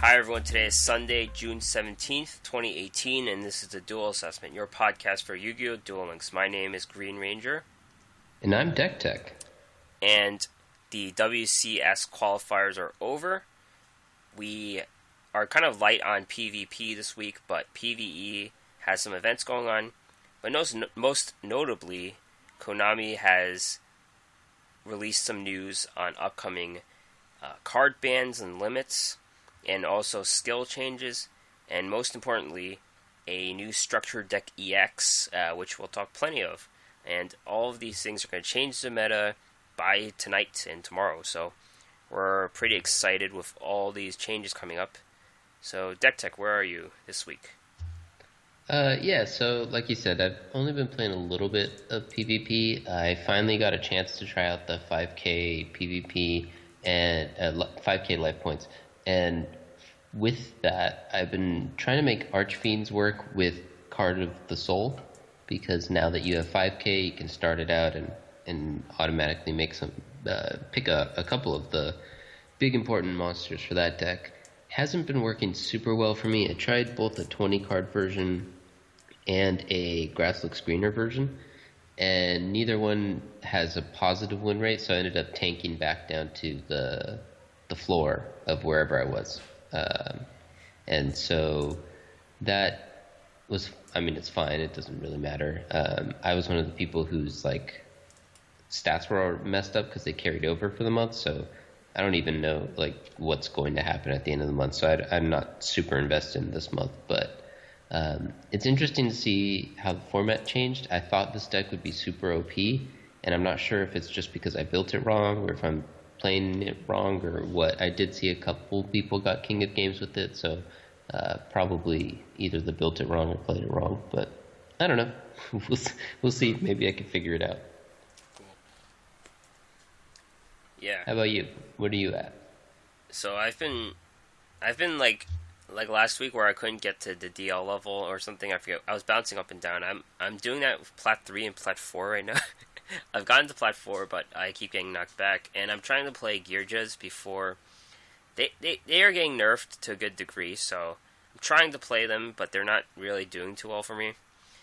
Hi everyone, today is Sunday, June 17th, 2018, and this is the Duel Assessment, your podcast for Yu-Gi-Oh! Duel Links. My name is Green Ranger. And I'm Deck Tech. And the WCS qualifiers are over. We are kind of light on PvP this week, but PvE has some events going on. But most notably, Konami has released some news on upcoming card bans and limits, and also skill changes, and most importantly, a new Structured Deck EX, which we'll talk plenty of. And all of these things are going to change the meta by tonight and tomorrow, so we're pretty excited with all these changes coming up. So, Deck Tech, where are you this week? So like you said, I've only been playing a little bit of PvP. I finally got a chance to try out the 5k PvP and 5k life points. And with that, I've been trying to make Archfiends work with Card of the Soul, because now that you have 5k, you can start it out and automatically make pick a couple of the big important monsters for that deck. Hasn't been working super well for me. I tried both a 20 card version and a Grasslook Screener version, and neither one has a positive win rate, so I ended up tanking back down to the floor of wherever I was. And so that was, it's fine. It doesn't really matter. I was one of the people whose stats were messed up because they carried over for the month, so I don't even know what's going to happen at the end of the month. So I'm not super invested in this month, but it's interesting to see how the format changed. I thought this deck would be super OP, and I'm not sure if it's just because I built it wrong or if I'm playing it wrong or what. I did see a couple people got King of Games with it, so probably either they built it wrong or played it wrong, but I don't know. We'll see. Maybe I can figure it out. Cool. Yeah. How about you? What are you at? So I've been like last week where I couldn't get to the DL level or something. I forget. I was bouncing up and down. I'm doing that with Plat 3 and Plat 4 right now. I've gotten to Plat 4, but I keep getting knocked back, and I'm trying to play yugiohs before they are getting nerfed to a good degree, so I'm trying to play them, but they're not really doing too well for me.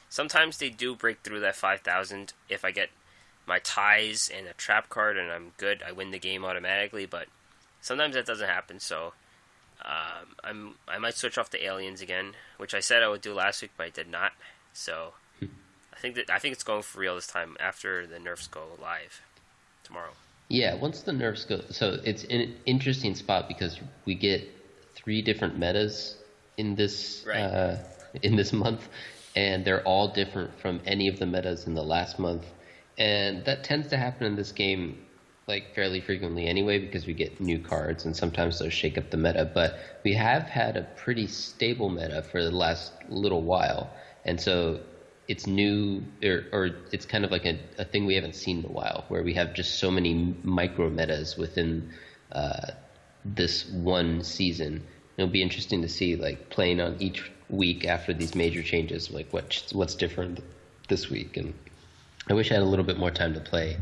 Sometimes they do break through that 5,000 if I get my ties and a trap card and I'm good. I win the game automatically, but sometimes that doesn't happen, so I might switch off the aliens again, which I said I would do last week, but I did not. So I think it's going for real this time after the nerfs go live tomorrow. Yeah, once the nerfs go, so it's in an interesting spot because we get 3 different metas in this in this month, and they're all different from any of the metas in the last month, and that tends to happen in this game fairly frequently anyway, because we get new cards and sometimes those shake up the meta. But we have had a pretty stable meta for the last little while, and so it's new, or it's kind of like a thing we haven't seen in a while, where we have just so many micro metas within this one season. It'll be interesting to see playing on each week after these major changes, what's different this week. And I wish I had a little bit more time to play,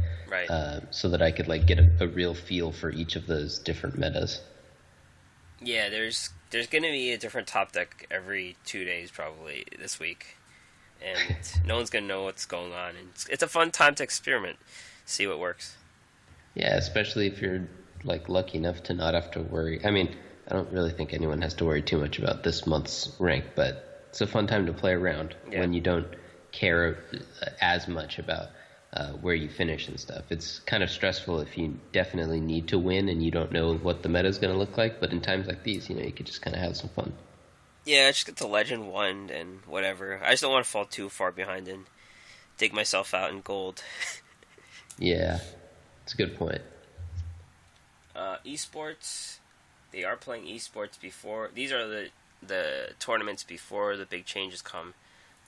so that I could get a real feel for each of those different metas. Yeah, there's going to be a different top deck every 2 days probably this week, and no one's going to know what's going on. And it's a fun time to experiment, see what works. Yeah, especially if you're lucky enough to not have to worry. I don't really think anyone has to worry too much about this month's rank, but it's a fun time to play around when you don't care as much about where you finish and stuff. It's kind of stressful if you definitely need to win and you don't know what the meta is going to look like, but in times like these, you could just kind of have some fun. Yeah, just get to Legend 1 and whatever. I just don't want to fall too far behind and dig myself out in gold. Yeah, it's a good point. Esports, they are playing esports before. These are the tournaments before the big changes come.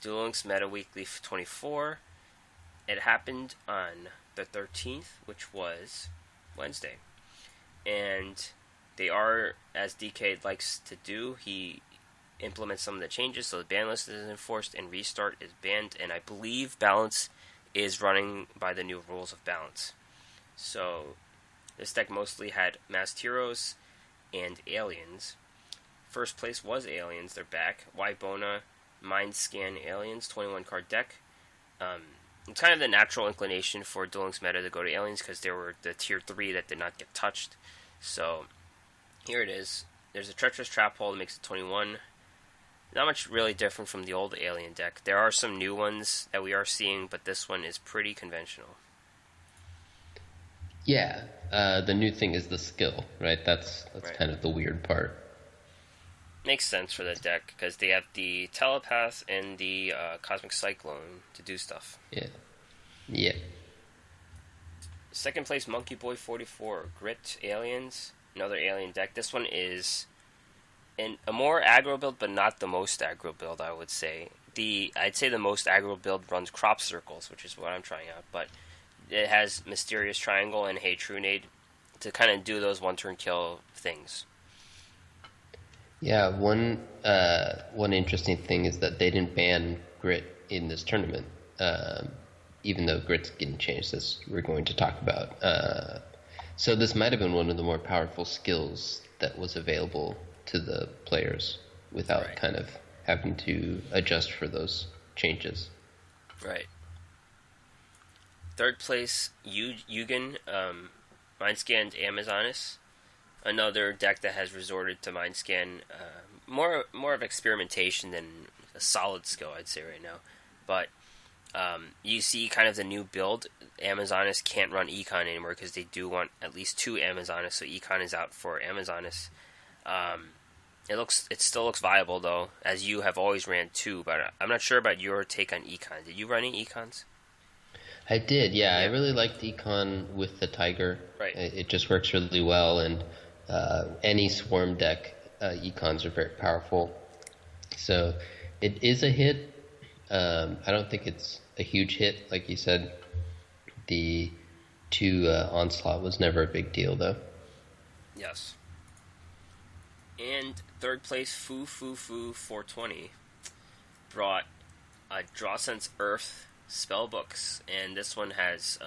Duel Links Meta Weekly 24. It happened on the 13th, which was Wednesday. And they are, as DK likes to do, he implements some of the changes, so the ban list is enforced and restart is banned, and I believe balance is running by the new rules of balance. So this deck mostly had masked heroes and aliens. First place was Aliens. They're back. Wybona, Mind Scan Aliens, 21 card deck. It's kind of the natural inclination for Duel Links meta to go to Aliens because they were the tier 3 that did not get touched. So here it is. There's a Treacherous Trap Hole that makes it 21. Not much really different from the old Alien deck. There are some new ones that we are seeing, but this one is pretty conventional. Yeah, the new thing is the skill, right? That's Right. kind of the weird part. Makes sense for the deck because they have the Telepath and the Cosmic Cyclone to do stuff. Yeah. Second place, Monkey Boy 44, Grit Aliens, another Alien deck. This one is a more aggro build, but not the most aggro build, I would say. I'd say the most aggro build runs Crop Circles, which is what I'm trying out, but it has Mysterious Triangle and Hey Trunade to kind of do those one-turn kill things. Yeah, one interesting thing is that they didn't ban Grit in this tournament, even though Grit's getting changed, as we're going to talk about. So this might have been one of the more powerful skills that was available to the players without kind of having to adjust for those changes. Right. Third place, Yugen, Mindscanned Amazonas. Another deck that has resorted to Mindscan, more of experimentation than a solid skill, I'd say right now. But you see kind of the new build. Amazonas can't run Econ anymore because they do want at least 2 Amazonas, so Econ is out for Amazonas. It still looks viable though, as you have always ran 2, but I'm not sure about your take on Econ. Did you run any Econs? I did, yeah. I really liked Econ with the Tiger. Right. It just works really well, and any Swarm deck, Econs are very powerful. So it is a hit. I don't think it's a huge hit, like you said. The 2 Onslaught was never a big deal, though. Yes. And third place, Foo 420 brought a Draw Sense Earth spellbooks, and this one has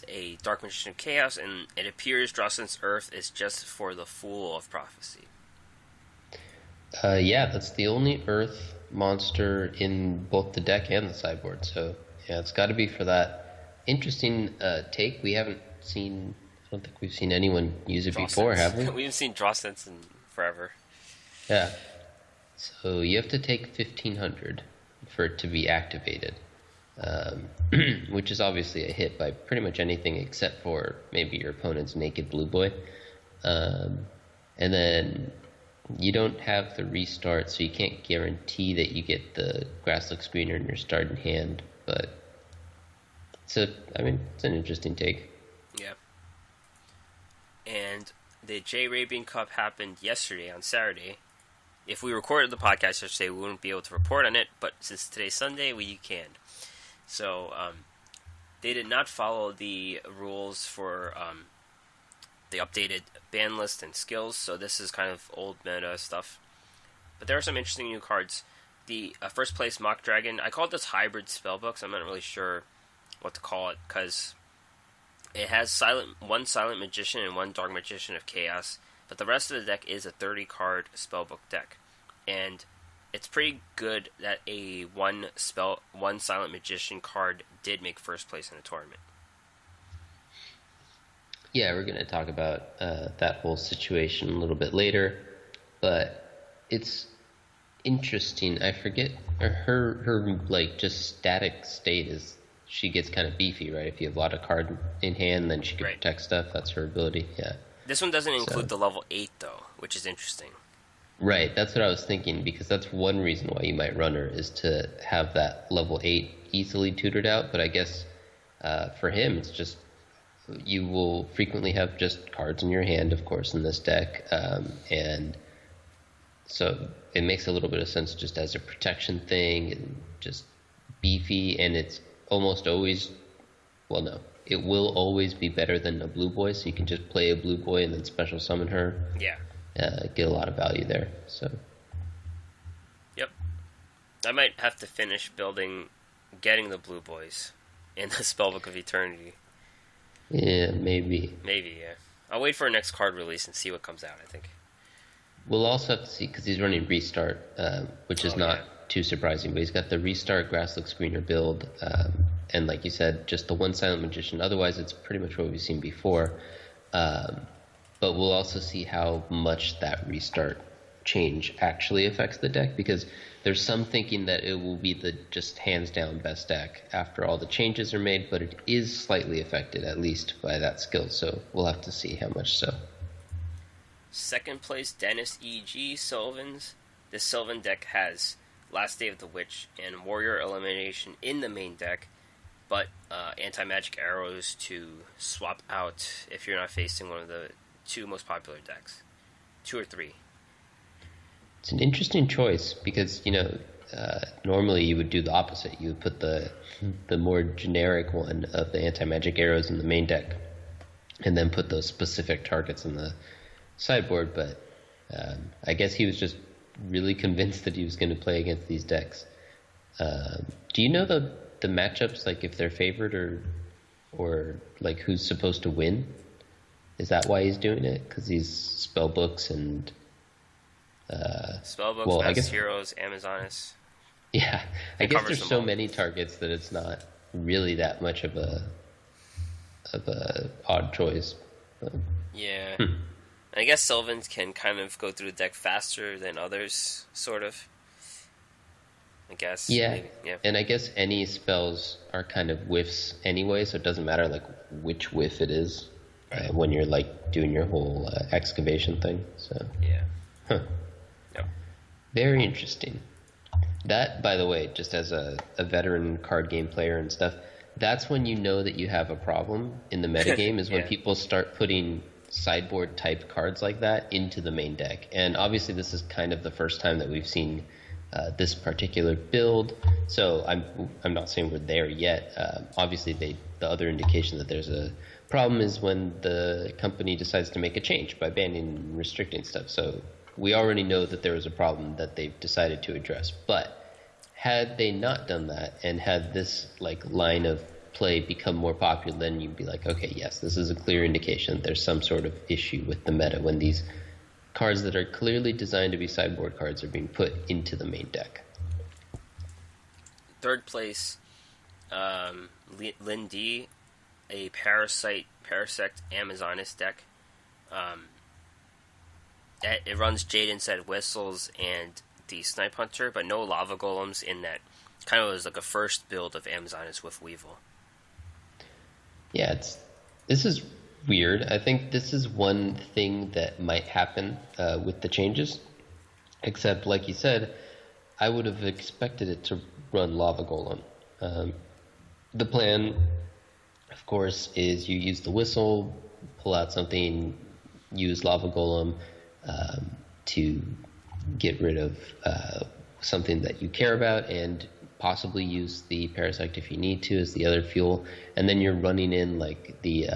a Dark Magician of Chaos, and it appears Draw Sense Earth is just for the Fool of Prophecy. Yeah, that's the only Earth monster in both the deck and the sideboard, so yeah, it's got to be for that. Interesting take. We haven't seen, I don't think we've seen anyone use it before, have we? We haven't seen Draw Sense in forever. Yeah. So you have to take 1,500 for it to be activated, which is obviously a hit by pretty much anything except for maybe your opponent's Naked Blue Boy. And then you don't have the restart, so you can't guarantee that you get the Grasslook Screener in your starting hand, but it's an interesting take. Yeah. And the J-Arabian Cup happened yesterday on Saturday. If we recorded the podcast yesterday, we wouldn't be able to report on it, but since today's Sunday, we can. So, they did not follow the rules for the updated ban list and skills, so this is kind of old meta stuff. But there are some interesting new cards. The first place Mock Dragon, I call this hybrid spellbooks. I'm not really sure what to call it, because it has one Silent Magician and one Dark Magician of Chaos, but the rest of the deck is a 30-card spellbook deck. And it's pretty good that one Silent Magician card did make first place in a tournament. Yeah, we're going to talk about that whole situation a little bit later, but it's interesting. I forget her like just static state is she gets kind of beefy, right? If you have a lot of card in hand, then she can protect stuff. That's her ability. Yeah. This one doesn't include the level 8 though, which is interesting. Right, that's what I was thinking, because that's one reason why you might run her, is to have that level 8 easily tutored out, but I guess for him it's just you will frequently have just cards in your hand, of course, in this deck, and so it makes a little bit of sense just as a protection thing, and just beefy, and it's almost always, well, no, it will always be better than a blue boy, so you can just play a blue boy and then special summon her. Yeah. Get a lot of value there. So. Yep. I might have to finish getting the blue boys in the Spellbook of Eternity. Yeah, maybe. Maybe, yeah. I'll wait for a next card release and see what comes out, I think. we'll also have to see because he's running restart, which is Oh not yeah. too surprising. But he's got the restart grass looks greener build, and like you said, just the one silent magician. Otherwise, it's pretty much what we've seen before. Um, but we'll also see how much that restart change actually affects the deck because there's some thinking that it will be the just hands down best deck after all the changes are made, but it is slightly affected at least by that skill. So we'll have to see how much so. Second place, Dennis E.G. Sylvans. This Sylvan deck has Last Day of the Witch and Warrior Elimination in the main deck, but anti-magic arrows to swap out if you're not facing one of the two most popular decks. Two or three. It's an interesting choice because normally you would do the opposite. You would put the more generic one of the anti-magic arrows in the main deck, and then put those specific targets in the sideboard. But I guess he was just really convinced that he was going to play against these decks. Do you know the matchups, like if they're favored or like who's supposed to win? Is that why he's doing it? Because these spell books and Spellbooks, well, I Mass guess Heroes, Amazonas. yeah, I It guess covers there's them so all. many targets that it's not really that much of a odd choice. But, Yeah. And I guess Sylvans can kind of go through the deck faster than others, sort of. I guess. yeah, Maybe. Yeah. and I guess any spells are kind of whiffs anyway, so it doesn't matter like which whiff it is when you're like doing your whole excavation thing. So, Yeah. huh. Yep. Very interesting. That, by the way, just as a veteran card game player and stuff, that's when you know that you have a problem in the metagame is when Yeah. people start putting sideboard type cards like that into the main deck. And obviously this is kind of the first time that we've seen this particular build. So I'm not saying we're there yet. Obviously the other indication that there's a problem is when the company decides to make a change by banning and restricting stuff. So we already know that there was a problem that they've decided to address. But had they not done that and had this like line of play become more popular, then you'd be like, okay, yes, this is a clear indication that there's some sort of issue with the meta when these cards that are clearly designed to be sideboard cards are being put into the main deck. Third place, Lin D, a Parasect Amazonas deck. It runs Jade Inside Whistles and the Snipe Hunter, but no Lava Golems in that. Kind of was like a first build of Amazonas with Weevil. Yeah, this is weird. I think this is one thing that might happen with the changes. Except, like you said, I would have expected it to run Lava Golem. The plan, of course, is you use the whistle, pull out something, use Lava Golem to get rid of something that you care about, and possibly use the Parasect if you need to as the other fuel, and then you're running in like the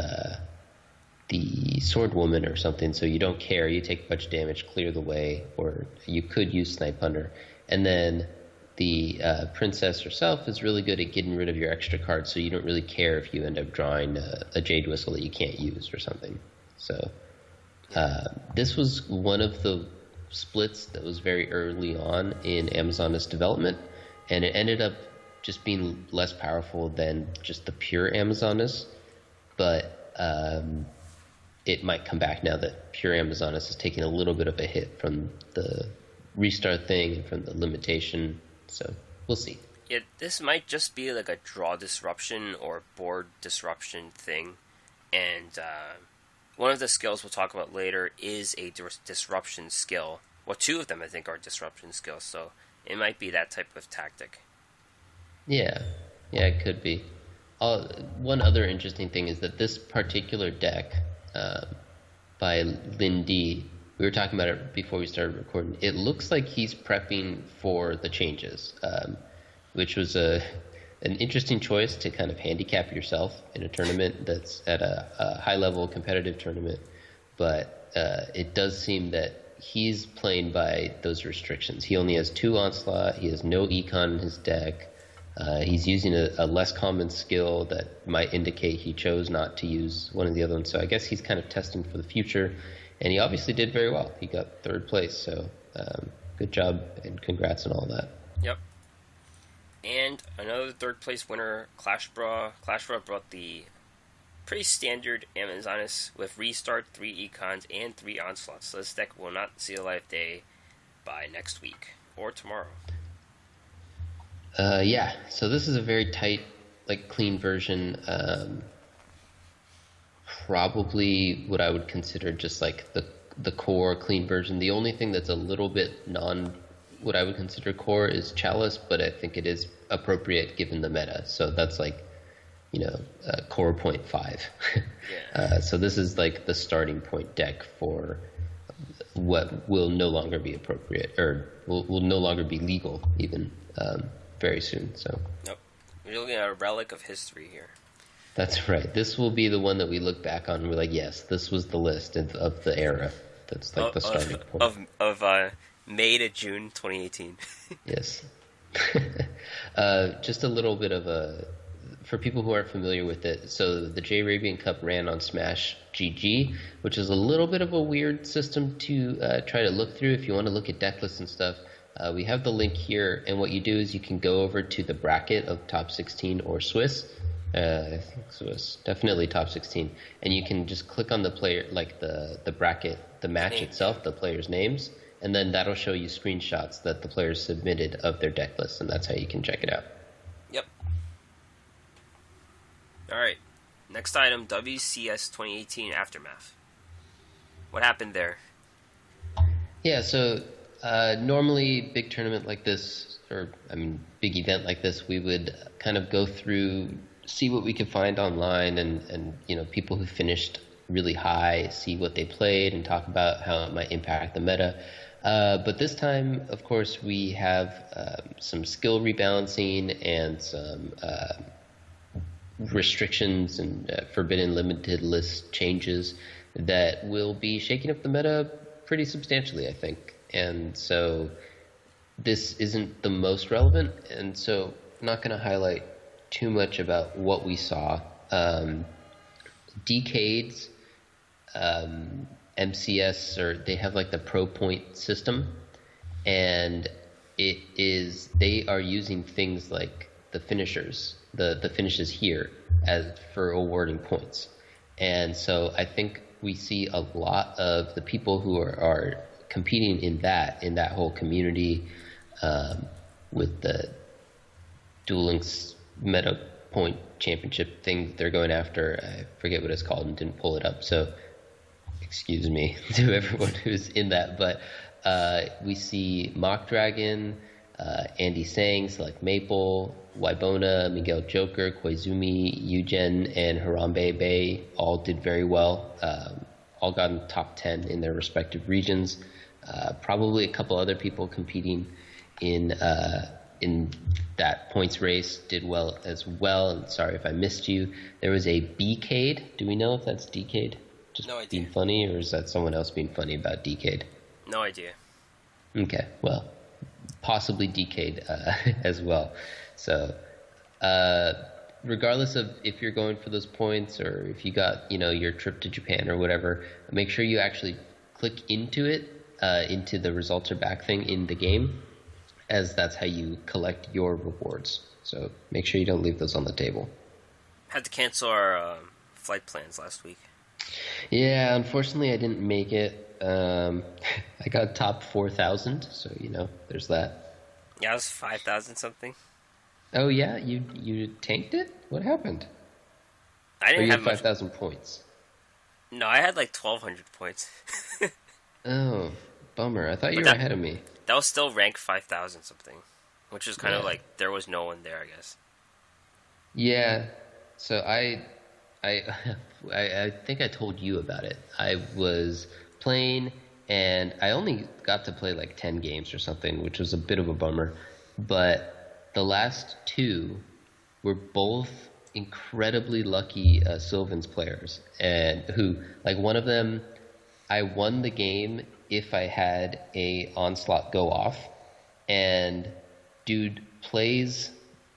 Sword Woman or something, so you don't care, you take a bunch of damage, clear the way, or you could use Snipe Hunter, and then the Princess herself is really good at getting rid of your extra cards, so you don't really care if you end up drawing a Jade Whistle that you can't use or something. So this was one of the splits that was very early on in Amazonas development, and it ended up just being less powerful than just the pure Amazonas, but it might come back now that pure Amazonas is taking a little bit of a hit from the restart thing and from the limitation, so we'll see. Yeah, this might just be like a draw disruption or board disruption thing, and one of the skills we'll talk about later is a disruption skill. Well, two of them I think are disruption skills, so it might be that type of tactic. Yeah, it could be. One other interesting thing is that this particular deck by Lin D, we were talking about it before we started recording, it looks like he's prepping for the changes, which was an interesting choice to kind of handicap yourself in a tournament that's at a high-level competitive tournament, but it does seem that he's playing by those restrictions. He only has 2 Onslaught, he has no Econ in his deck, he's using a less common skill that might indicate he chose not to use one of the other ones, so I guess he's kind of testing for the future, and he obviously did very well. He got third place, so good job and congrats on all that. Yep. And another third place winner, Clash Brawl. Clash Brawl brought the pretty standard Amazonas with Restart, 3 Econs, and 3 Onslaughts. So this deck will not see the light of day by next week or tomorrow. Yeah, so this is a very tight, like, clean version. Probably what I would consider just like the core clean version. The only thing that's a little bit what I would consider core is Chalice, but I think it is appropriate given the meta. So that's like, core 0.5. Yeah. So this is like the starting point deck for what will no longer be appropriate, or will no longer be legal even very soon. So. Nope. We're looking at a relic of history here. That's right. This will be the one that we look back on and we're like, yes, this was the list of the era. That's like the starting point. Of May to June 2018. Yes. Just a little bit of for people who aren't familiar with it, so the J-Arabian Cup ran on Smash GG, which is a little bit of a weird system to try to look through if you want to look at deck lists and stuff. We have the link here, and what you do is you can go over to the bracket of top 16 or Swiss. I think Swiss, definitely top 16, and you can just click on the player, like the bracket, the match itself, the players' names, and then that'll show you screenshots that the players submitted of their deck list, and that's how you can check it out. Yep. Alright, next item, WCS 2018 Aftermath. What happened there? Yeah, so normally big tournament like this, big event like this, we would kind of go through, see what we could find online, and people who finished really high, see what they played and talk about how it might impact the meta. But this time, of course, we have some skill rebalancing and some restrictions and forbidden limited list changes that will be shaking up the meta pretty substantially, I think. And so this isn't the most relevant, and so I'm not going to highlight too much about what we saw. Decades, MCS, or they have like the pro point system, and they are using things like the finishers, the finishes here as for awarding points. And so I think we see a lot of the people who are competing in that whole community, with the Duel Links meta point championship thing that they're going after. I forget what it's called and didn't pull it up, so excuse me to everyone who's in that. But we see Mock Dragon, Andy Sang, Select Maple, Wybona, Miguel Joker, Koizumi, Eugen, and Harambe Bay all did very well. All got in top 10 in their respective regions. Probably a couple other people competing in that points race did well as well. And sorry if I missed you. There was a Bcade. Do we know if that's Decade? Just no idea. Being funny, or is that someone else being funny about Decade? No idea. Okay, well, possibly Decade as well. So, regardless of if you're going for those points or if you got, your trip to Japan or whatever, make sure you actually click into it, into the results are back thing in the game, as that's how you collect your rewards. So make sure you don't leave those on the table. Had to cancel our flight plans last week. Yeah, unfortunately I didn't make it. I got top 4,000, so there's that. Yeah, it was 5,000 something. Oh yeah, you tanked it? What happened? I didn't have 5,000 points. No, I had like 1,200 points. Oh, bummer. I thought you were ahead of me. That was still rank 5,000 something, which is kind of like there was no one there, I guess. Yeah. So I think I told you about it. I was playing, and I only got to play like 10 games or something, which was a bit of a bummer. But the last two were both incredibly lucky Sylvan's players, and who, like, one of them, I won the game if I had a onslaught go off, and dude plays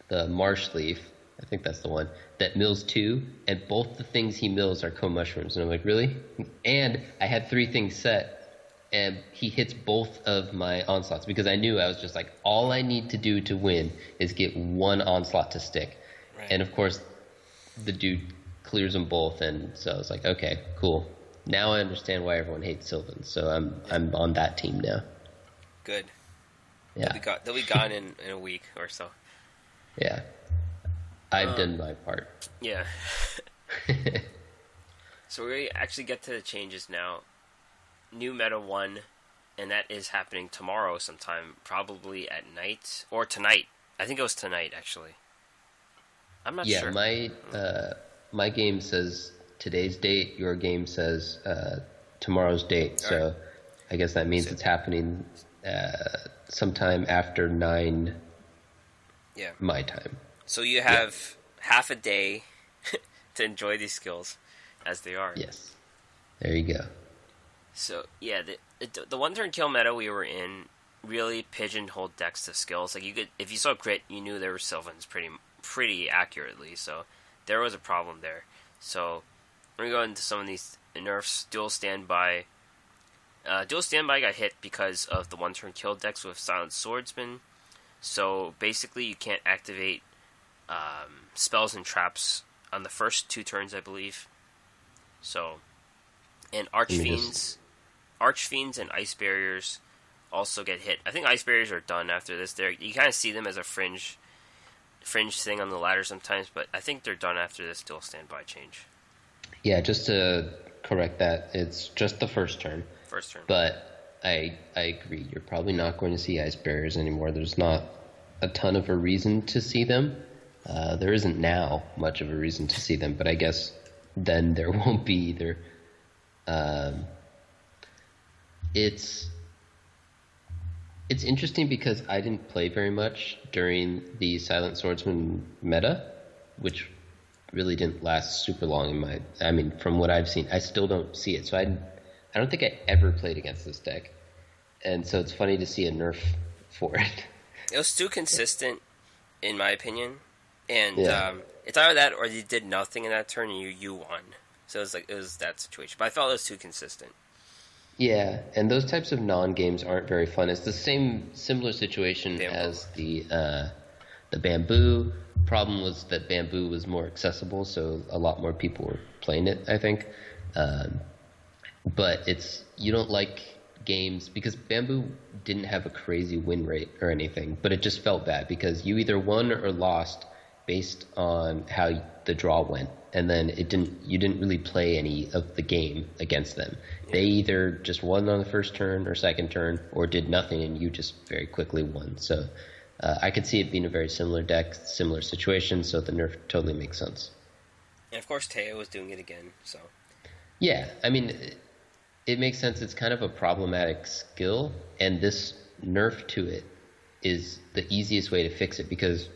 the Marsh Leaf, I think that's the one, that mills 2, and both the things he mills are co-mushrooms. And I'm like, really? And I had 3 things set, and he hits both of my onslaughts, because I knew I was just like, all I need to do to win is get 1 onslaught to stick. Right. And of course, the dude clears them both, and so I was like, okay, cool. Now I understand why everyone hates Sylvan, so I'm on that team now. Good. Yeah. They'll be gone in a week or so. Yeah. I've done my part. Yeah. So we actually get to the changes now. New Meta 1, and that is happening tomorrow sometime, probably at night, or tonight. I think it was tonight, actually. I'm not sure. Yeah, my game says today's date, your game says tomorrow's date, so right. I guess that means it's happening sometime after 9 my time. So you have half a day to enjoy these skills as they are. Yes. There you go. So, yeah, the one-turn kill meta we were in really pigeonholed decks to skills. Like, you could, if you saw Grit, you knew there were Sylvans pretty accurately, so there was a problem there. So, we're going to go into some of these nerfs. Dual Standby. Dual Standby got hit because of the one-turn kill decks with Silent Swordsman. So, basically, you can't activate spells and traps on the first 2 turns, I believe. So, and Archfiends and Ice Barriers also get hit. I think Ice Barriers are done after this. You kind of see them as a fringe thing on the ladder sometimes, but I think they're done after this Dual Standby change. Yeah, just to correct that, it's just the first turn. But I agree. You're probably not going to see Ice Barriers anymore. There's not a ton of a reason to see them. There isn't now much of a reason to see them, but I guess then there won't be either. It's interesting because I didn't play very much during the Silent Swordsman meta, which really didn't last super long from what I've seen. I still don't see it, so I don't think I ever played against this deck, and so it's funny to see a nerf for it. It was too consistent, in my opinion, and it's either that or you did nothing in that turn and you won. So it was that situation, but I felt it was too consistent. Yeah, and those types of non-games aren't very fun. It's the similar situation as the Bamboo. Problem was that Bamboo was more accessible, so a lot more people were playing it, I think. But you don't like games because Bamboo didn't have a crazy win rate or anything, but it just felt bad because you either won or lost based on how the draw went, and then you didn't really play any of the game against them. Yeah. They either just won on the first turn or second turn or did nothing, and you just very quickly won. So I could see it being a very similar deck, similar situation, so the nerf totally makes sense. And of course Teo was doing it again, so. Yeah, I mean, it makes sense. It's kind of a problematic skill, and this nerf to it is the easiest way to fix it because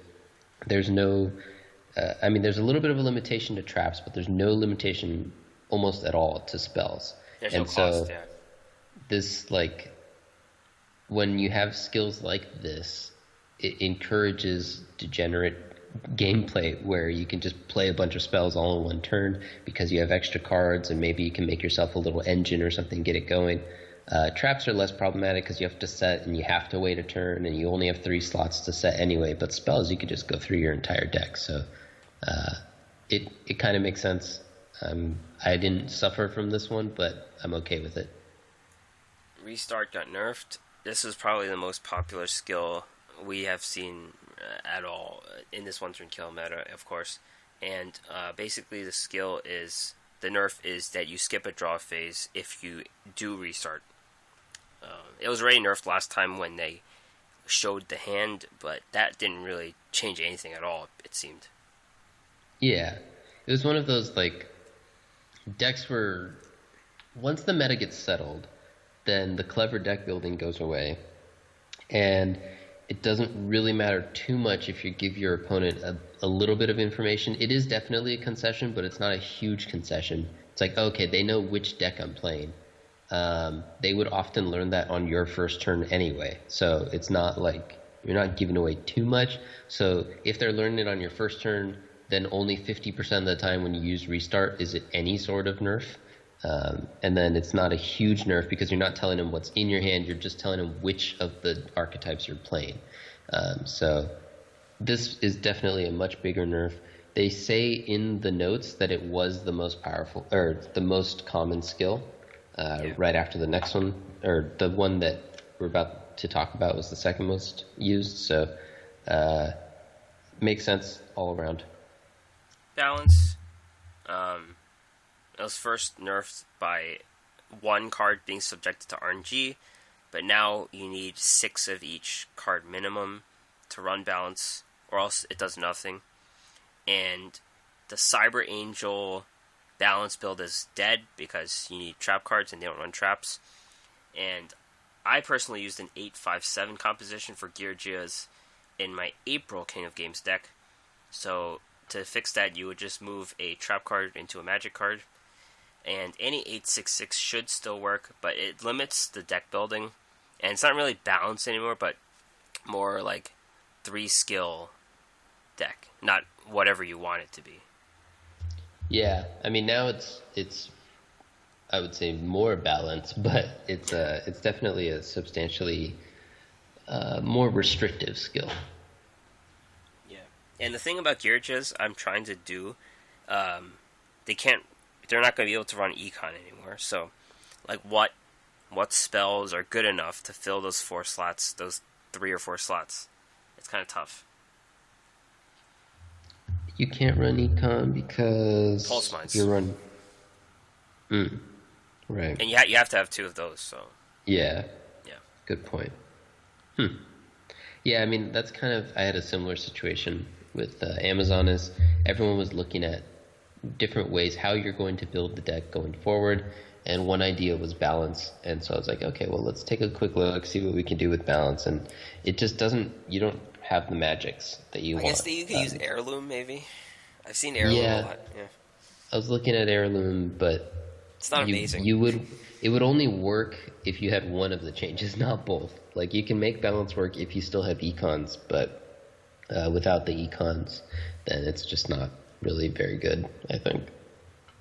there's no... there's a little bit of a limitation to traps, but there's no limitation almost at all to spells. There's no cost, yeah. This, when you have skills like this, it encourages degenerate gameplay where you can just play a bunch of spells all in one turn because you have extra cards and maybe you can make yourself a little engine or something, get it going. Traps are less problematic because you have to set and you have to wait a turn and you only have 3 slots to set anyway, but spells you could just go through your entire deck, so it kind of makes sense. I didn't suffer from this one, but I'm okay with it. Restart got nerfed. This is probably the most popular skill we have seen at all in this one-turn kill meta, of course. And basically the nerf is that you skip a draw phase if you do restart. It was already nerfed last time when they showed the hand, but that didn't really change anything at all, it seemed. Yeah, it was one of those, decks where once the meta gets settled, then the clever deck building goes away, and it doesn't really matter too much if you give your opponent a little bit of information. It is definitely a concession, but it's not a huge concession. It's like, okay, they know which deck I'm playing. They would often learn that on your first turn anyway, so it's not like you're not giving away too much. So if they're learning it on your first turn, then only 50% of the time when you use restart is it any sort of nerf. And then it's not a huge nerf because you're not telling him what's in your hand, you're just telling him which of the archetypes you're playing. So this is definitely a much bigger nerf. They say in the notes that it was the most powerful, or the most common skill, right after the next one, or the one that we're about to talk about was the second most used. So makes sense all around. Balance. It was first nerfed by one card being subjected to RNG, but now you need 6 of each card minimum to run balance, or else it does nothing. And the Cyber Angel balance build is dead because you need trap cards and they don't run traps. And I personally used an 8-5-7 composition for yugiohs in my April King of Games deck. So to fix that, you would just move a trap card into a magic card. And any 8-6-6 should still work, but it limits the deck building. And it's not really balanced anymore, but more like 3 skill deck, not whatever you want it to be. Yeah, I mean now it's I would say more balanced, but it's definitely a substantially more restrictive skill. Yeah, and the thing about yugiohs I'm trying to do, they're not going to be able to run econ anymore. So, like, what spells are good enough to fill those 4 slots, those 3 or 4 slots? It's kind of tough. You can't run econ because Pulse Mines. You're running. Right. And you have to have 2 of those. So. Yeah. Yeah. Good point. Yeah, I mean that's kind of. I had a similar situation with Amazon. Is everyone was looking at different ways how you're going to build the deck going forward, and one idea was balance. And so I was like, okay, well let's take a quick look, see what we can do with balance. And it just doesn't. You don't have the magics that you want. I guess that you could use Heirloom, maybe. I've seen Heirloom a lot. Yeah. I was looking at Heirloom, but it's not amazing. It would only work if you had one of the changes, not both. Like you can make balance work if you still have econs, but without the econs, then it's just not really very good, I think.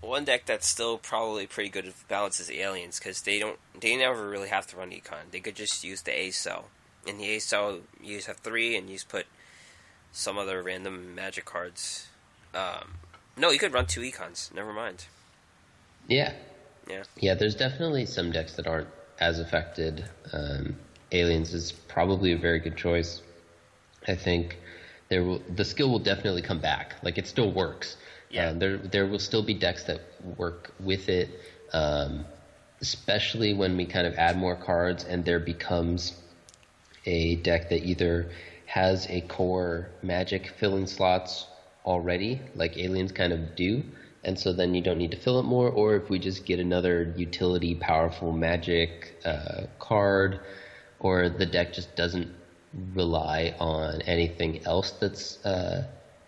One deck that's still probably pretty good with balance is Aliens, because they never really have to run econ. They could just use the A cell. In the A cell, you just have 3, and you just put some other random magic cards. No, you could run 2 econs. Never mind. Yeah. Yeah. Yeah, there's definitely some decks that aren't as affected. Aliens is probably a very good choice. I think the skill will definitely come back. Like, it still works. Yeah. There will still be decks that work with it, especially when we kind of add more cards and there becomes a deck that either has a core magic filling slots already, like Aliens kind of do, and so then you don't need to fill it more, or if we just get another utility powerful magic card, or the deck just doesn't rely on anything else that's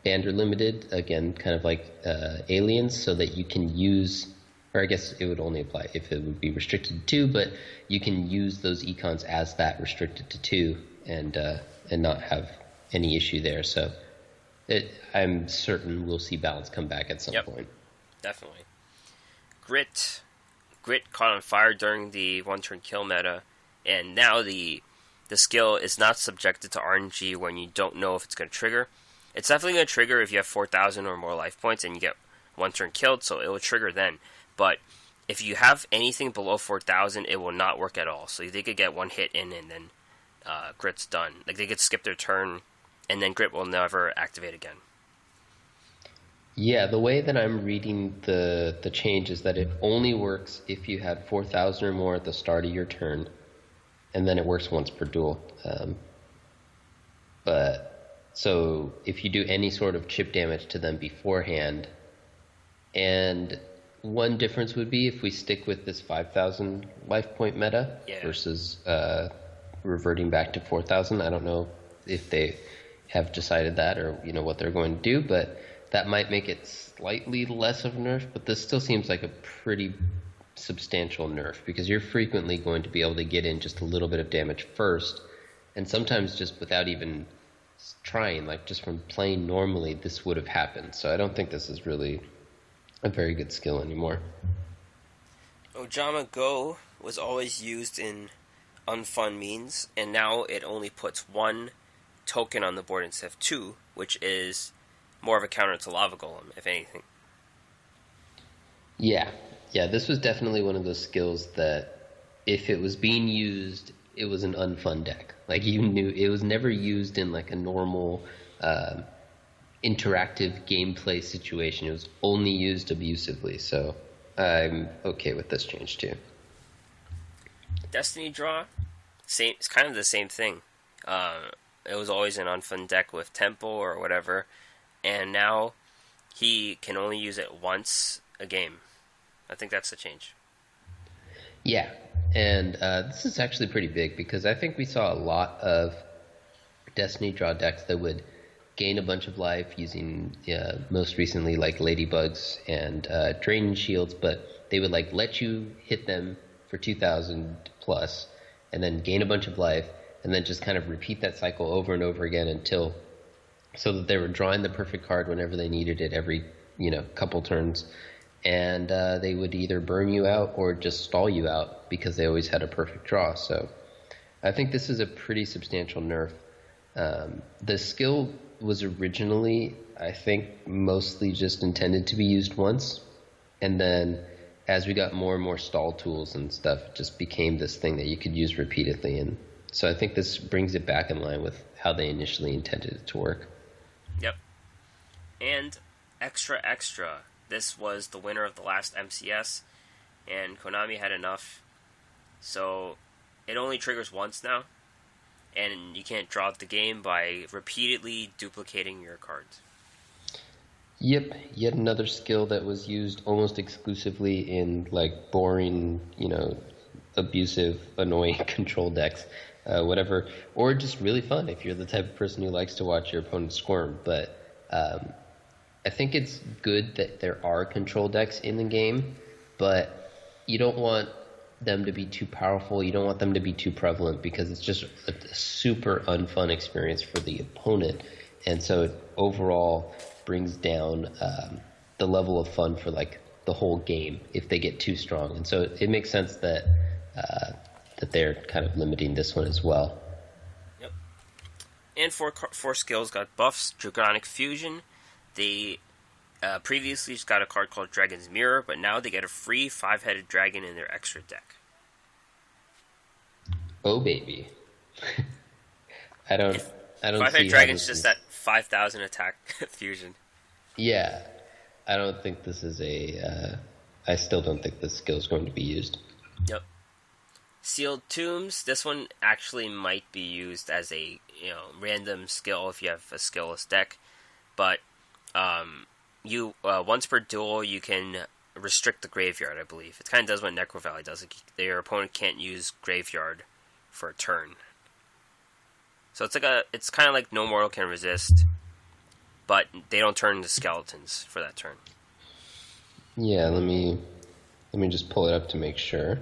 banned or limited, again, kind of like Aliens, so that you can use, or I guess it would only apply if it would be restricted to 2, but you can use those econs as that restricted to 2 and not have any issue there. So I'm certain we'll see balance come back at some point. Definitely. Grit caught on fire during the one-turn kill meta, and now the skill is not subjected to RNG when you don't know if it's going to trigger. It's definitely going to trigger if you have 4,000 or more life points and you get one turn killed, so it will trigger then. But if you have anything below 4,000, it will not work at all. So they could get one hit in and then Grit's done. Like, they could skip their turn, and then Grit will never activate again. Yeah, the way that I'm reading the change is that it only works if you had 4,000 or more at the start of your turn, and then it works once per duel. So if you do any sort of chip damage to them beforehand, and one difference would be if we stick with this 5,000 life point meta versus reverting back to 4,000. I don't know if they have decided that or what they're going to do, but that might make it slightly less of a nerf, but this still seems like a pretty substantial nerf because you're frequently going to be able to get in just a little bit of damage first, and sometimes just without even trying, like just from playing normally, this would have happened. So I don't think this is really a very good skill anymore. Ojama Go was always used in unfun means, and now it only puts one token on the board instead of two, which is more of a counter to Lava Golem, if anything. Yeah, yeah, this was definitely one of those skills that if it was being used, it was an unfun deck. Like you knew it was never used in like a normal interactive gameplay situation. It was only used abusively. So I'm okay with this change too. Destiny Draw, same. It's kind of the same thing. It was always an unfun deck with Tempo or whatever, and now he can only use it once a game. I think that's the change. Yeah, and this is actually pretty big because I think we saw a lot of Destiny Draw decks that would gain a bunch of life using most recently like Ladybugs and Draining Shields, but they would like let you hit them for 2,000 plus and then gain a bunch of life and then just kind of repeat that cycle over and over again until so that they were drawing the perfect card whenever they needed it every couple turns. And they would either burn you out or just stall you out because they always had a perfect draw. So I think this is a pretty substantial nerf. The skill was originally, I think, mostly just intended to be used once. And then as we got more and more stall tools and stuff, it just became this thing that you could use repeatedly. And so I think this brings it back in line with how they initially intended it to work. Yep. And extra. This was the winner of the last MCS, and Konami had enough. So it only triggers once now, and you can't draw out the game by repeatedly duplicating your cards. Yep, yet another skill that was used almost exclusively in like boring, abusive, annoying control decks, whatever, or just really fun if you're the type of person who likes to watch your opponent squirm. But I think it's good that there are control decks in the game, but you don't want them to be too powerful. You don't want them to be too prevalent because it's just a super unfun experience for the opponent. And so it overall brings down the level of fun for like the whole game if they get too strong. And so it makes sense that that they're kind of limiting this one as well. Yep. And four skills got buffs. Draconic Fusion. They previously just got a card called Dragon's Mirror, but now they get a free 5-headed dragon in their extra deck. Oh baby. I don't see 5-headed dragon's just that 5,000 attack fusion. Yeah. I don't think this is I still don't think this skill is going to be used. Yep. Sealed Tombs. This one actually might be used as a random skill if you have a skillless deck, but you once per duel you can restrict the graveyard. I believe it kind of does what Necro Valley does. Like, your opponent can't use graveyard for a turn. So it's kind of like No Mortal Can Resist, but they don't turn into skeletons for that turn. Yeah, let me just pull it up to make sure.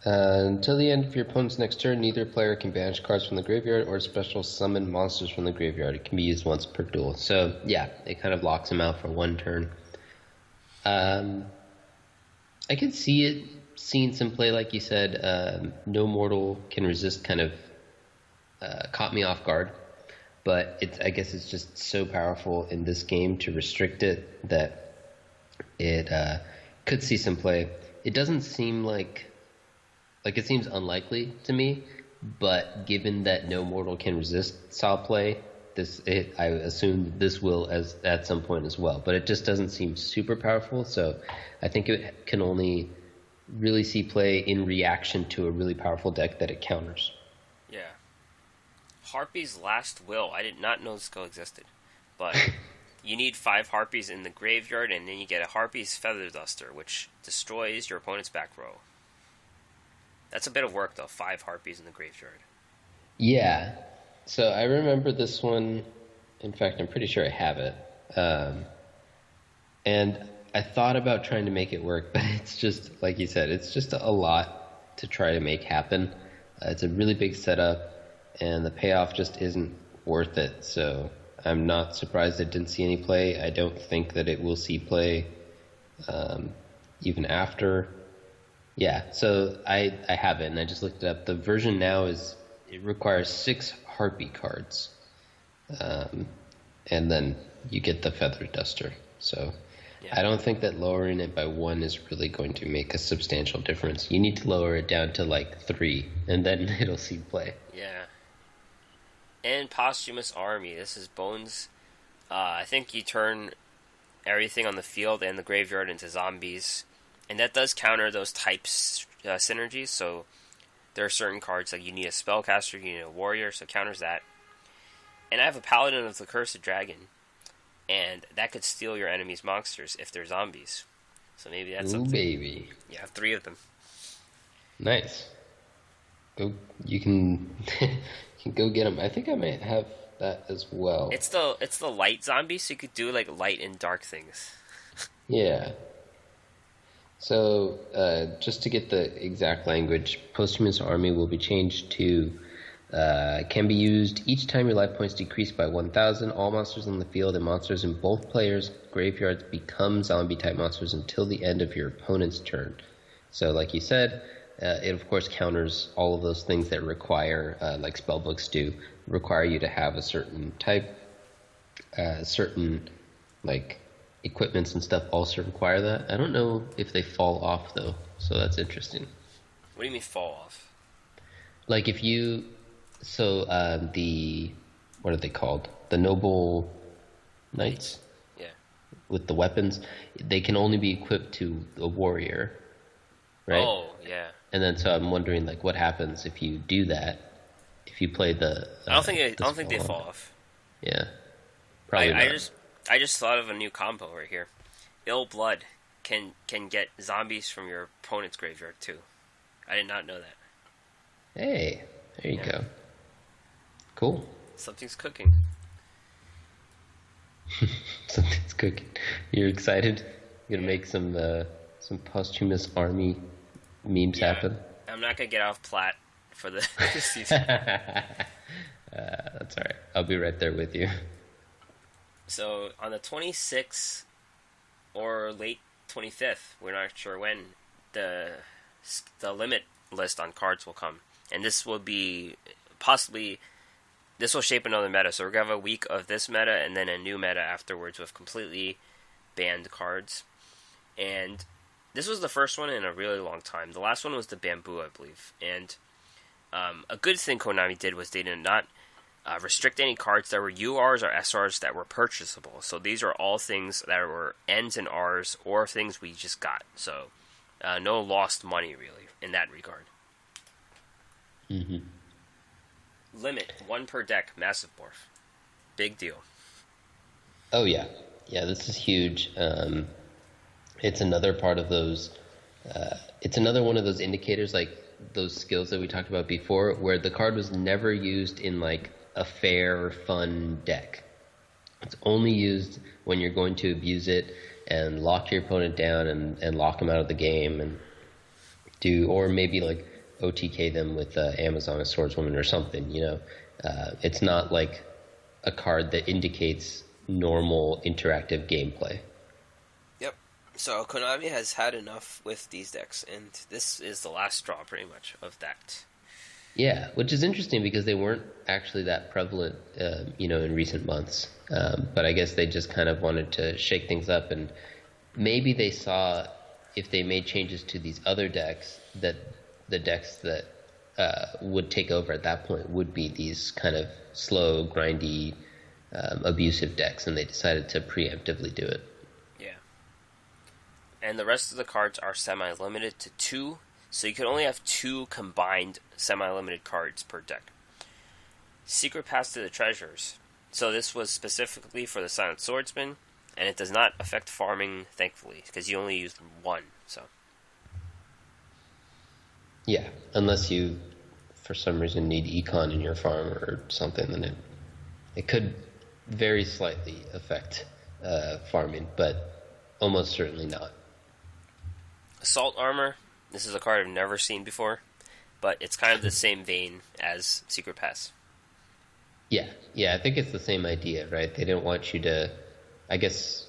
Until the end of your opponent's next turn, neither player can banish cards from the graveyard or special summon monsters from the graveyard. It can be used once per duel. So, yeah, it kind of locks them out for one turn. I could see it seeing some play, like you said. No Mortal Can Resist kind of caught me off guard. But I guess it's just so powerful in this game to restrict it that it could see some play. It doesn't seem like it seems unlikely to me, but given that No Mortal Can Resist saw play, I assume this will at some point as well. But it just doesn't seem super powerful, so I think it can only really see play in reaction to a really powerful deck that it counters. Yeah. Harpy's Last Will. I did not know this skill existed, but you need 5 Harpies in the graveyard, and then you get a Harpy's Feather Duster, which destroys your opponent's back row. That's a bit of work, though. 5 Harpies in the graveyard. Yeah. So I remember this one. In fact, I'm pretty sure I have it. And I thought about trying to make it work, but it's just, like you said, it's just a lot to try to make happen. It's a really big setup, and the payoff just isn't worth it. So I'm not surprised it didn't see any play. I don't think that it will see play um, even after. Yeah, so I have it, and I just looked it up. The version now it requires 6 heartbeat cards, um, and then you get the feather duster. So Yeah. I don't think that lowering it by 1 is really going to make a substantial difference. You need to lower it down to like 3, and then it'll see play. Yeah. And Posthumous Army. This is Bones. I think you turn everything on the field and the graveyard into zombies. And that does counter those types synergies. So there are certain cards like you need a spellcaster, you need a warrior, so it counters that. And I have a Paladin of the Cursed Dragon. And that could steal your enemy's monsters if they're zombies. So maybe that's Ooh, something. baby. You have 3 of them. Nice. Go. You can, you can go get them. I think I might have that as well. It's the light zombie, so you could do like light and dark things. Yeah. So, just to get the exact language, Posthumous Army will be changed to can be used each time your life points decrease by 1,000. All monsters on the field and monsters in both players' graveyards become zombie-type monsters until the end of your opponent's turn. So, like you said, it of course counters all of those things that require, like spellbooks do, require you to have a certain type, certain like equipments and stuff also require that. I don't know if they fall off though, so that's interesting. What do you mean fall off? Like if you, so what are they called? The noble knights Yeah. with the weapons, they can only be equipped to a warrior, right? Oh, yeah. And then so I'm wondering like what happens if you do that? If you play the, I don't think they fall off. Yeah, probably not. I just thought of a new combo right here. Ill Blood can get zombies from your opponent's graveyard too. I did not know that. Hey, there you go. Cool. Something's cooking. Something's cooking. You're excited? You're gonna make some posthumous army memes happen? I'm not gonna get off plat for the season. That's alright. I'll be right there with you. So on the 26th or late 25th, we're not sure when, the limit list on cards will come, and this will be possibly. This will shape another meta, so we're going to have a week of this meta and then a new meta afterwards with completely banned cards. And this was the first one in a really long time. The last one was the Bamboo, I believe. And a good thing Konami did was they did not restrict any cards that were URs or SRs that were purchasable. So these are all things that were Ns and Rs or things we just got. So no lost money, really, in that regard. Mm-hmm. Limit, 1 per deck, massive morph. Big deal. Oh yeah. Yeah, this is huge. It's another part of those, it's another one of those indicators, like those skills that we talked about before, where the card was never used in like a fair or fun deck. It's only used when you're going to abuse it and lock your opponent down and lock them out of the game and or maybe like OTK them with Amazon, a swordswoman or something, you know. It's not like a card that indicates normal interactive gameplay. Yep. So Konami has had enough with these decks, and this is the last straw, pretty much, of that. Yeah, which is interesting because they weren't actually that prevalent, in recent months. But I guess they just kind of wanted to shake things up, and maybe they saw if they made changes to these other decks that the decks that would take over at that point would be these kind of slow, grindy, abusive decks, and they decided to preemptively do it. Yeah. And the rest of the cards are semi-limited to 2, so you can only have 2 combined semi-limited cards per deck. Secret Pass to the Treasures. So this was specifically for the Silent Swordsman, and it does not affect farming, thankfully, because you only used 1, so... Yeah, unless you, for some reason, need econ in your farm or something, then it could very slightly affect farming, but almost certainly not. Assault Armor. This is a card I've never seen before. but it's kind of the same vein as Secret Pass. Yeah, yeah, I think it's the same idea, right? They didn't want you to. I guess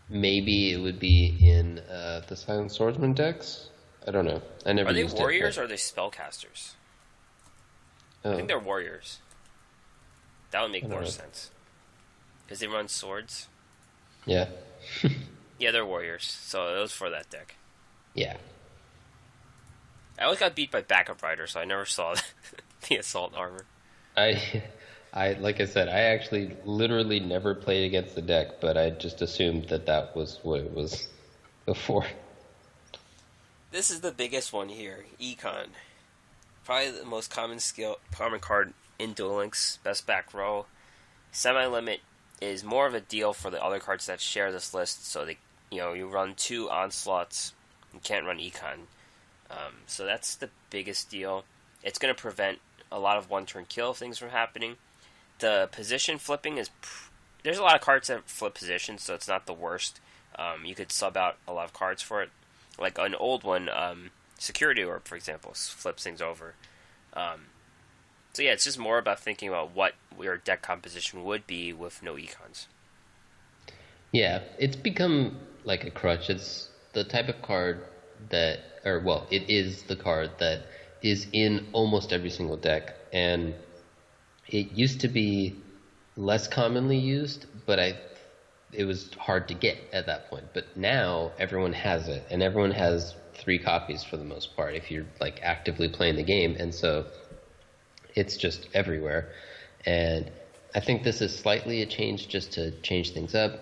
maybe it would be in the Silent Swordsman decks. I don't know. I never Are they used it. warriors But... or are they spellcasters? I think Oh, they're warriors. That would I make don't more know. sense. Because they run swords. Yeah, Yeah, they're warriors. So it was for that deck. yeah. I always got beat by backup riders, so I never saw the assault armor. I, I like I said, I actually literally never played against the deck, but I just assumed that that was what it was before. This is the biggest one here, Econ. Probably the most common card in Duel Links. Best back row. Semi-limit is more of a deal for the other cards that share this list. So you run 2 onslaughts. You can't run Econ. So that's the biggest deal. It's going to prevent a lot of one-turn kill things from happening. The position flipping is... There's a lot of cards that flip positions, so it's not the worst. You could sub out a lot of cards for it. Like an old one, Security Orb, for example, flips things over. So yeah, it's just more about thinking about what your deck composition would be with no econs. Yeah, it's become like a crutch. It's the type of card that, or well, it is the card that is in almost every single deck, and it used to be less commonly used, but it was hard to get at that point. But now everyone has it, and everyone has 3 copies for the most part if you're like actively playing the game, and so it's just everywhere. And I think this is slightly a change just to change things up.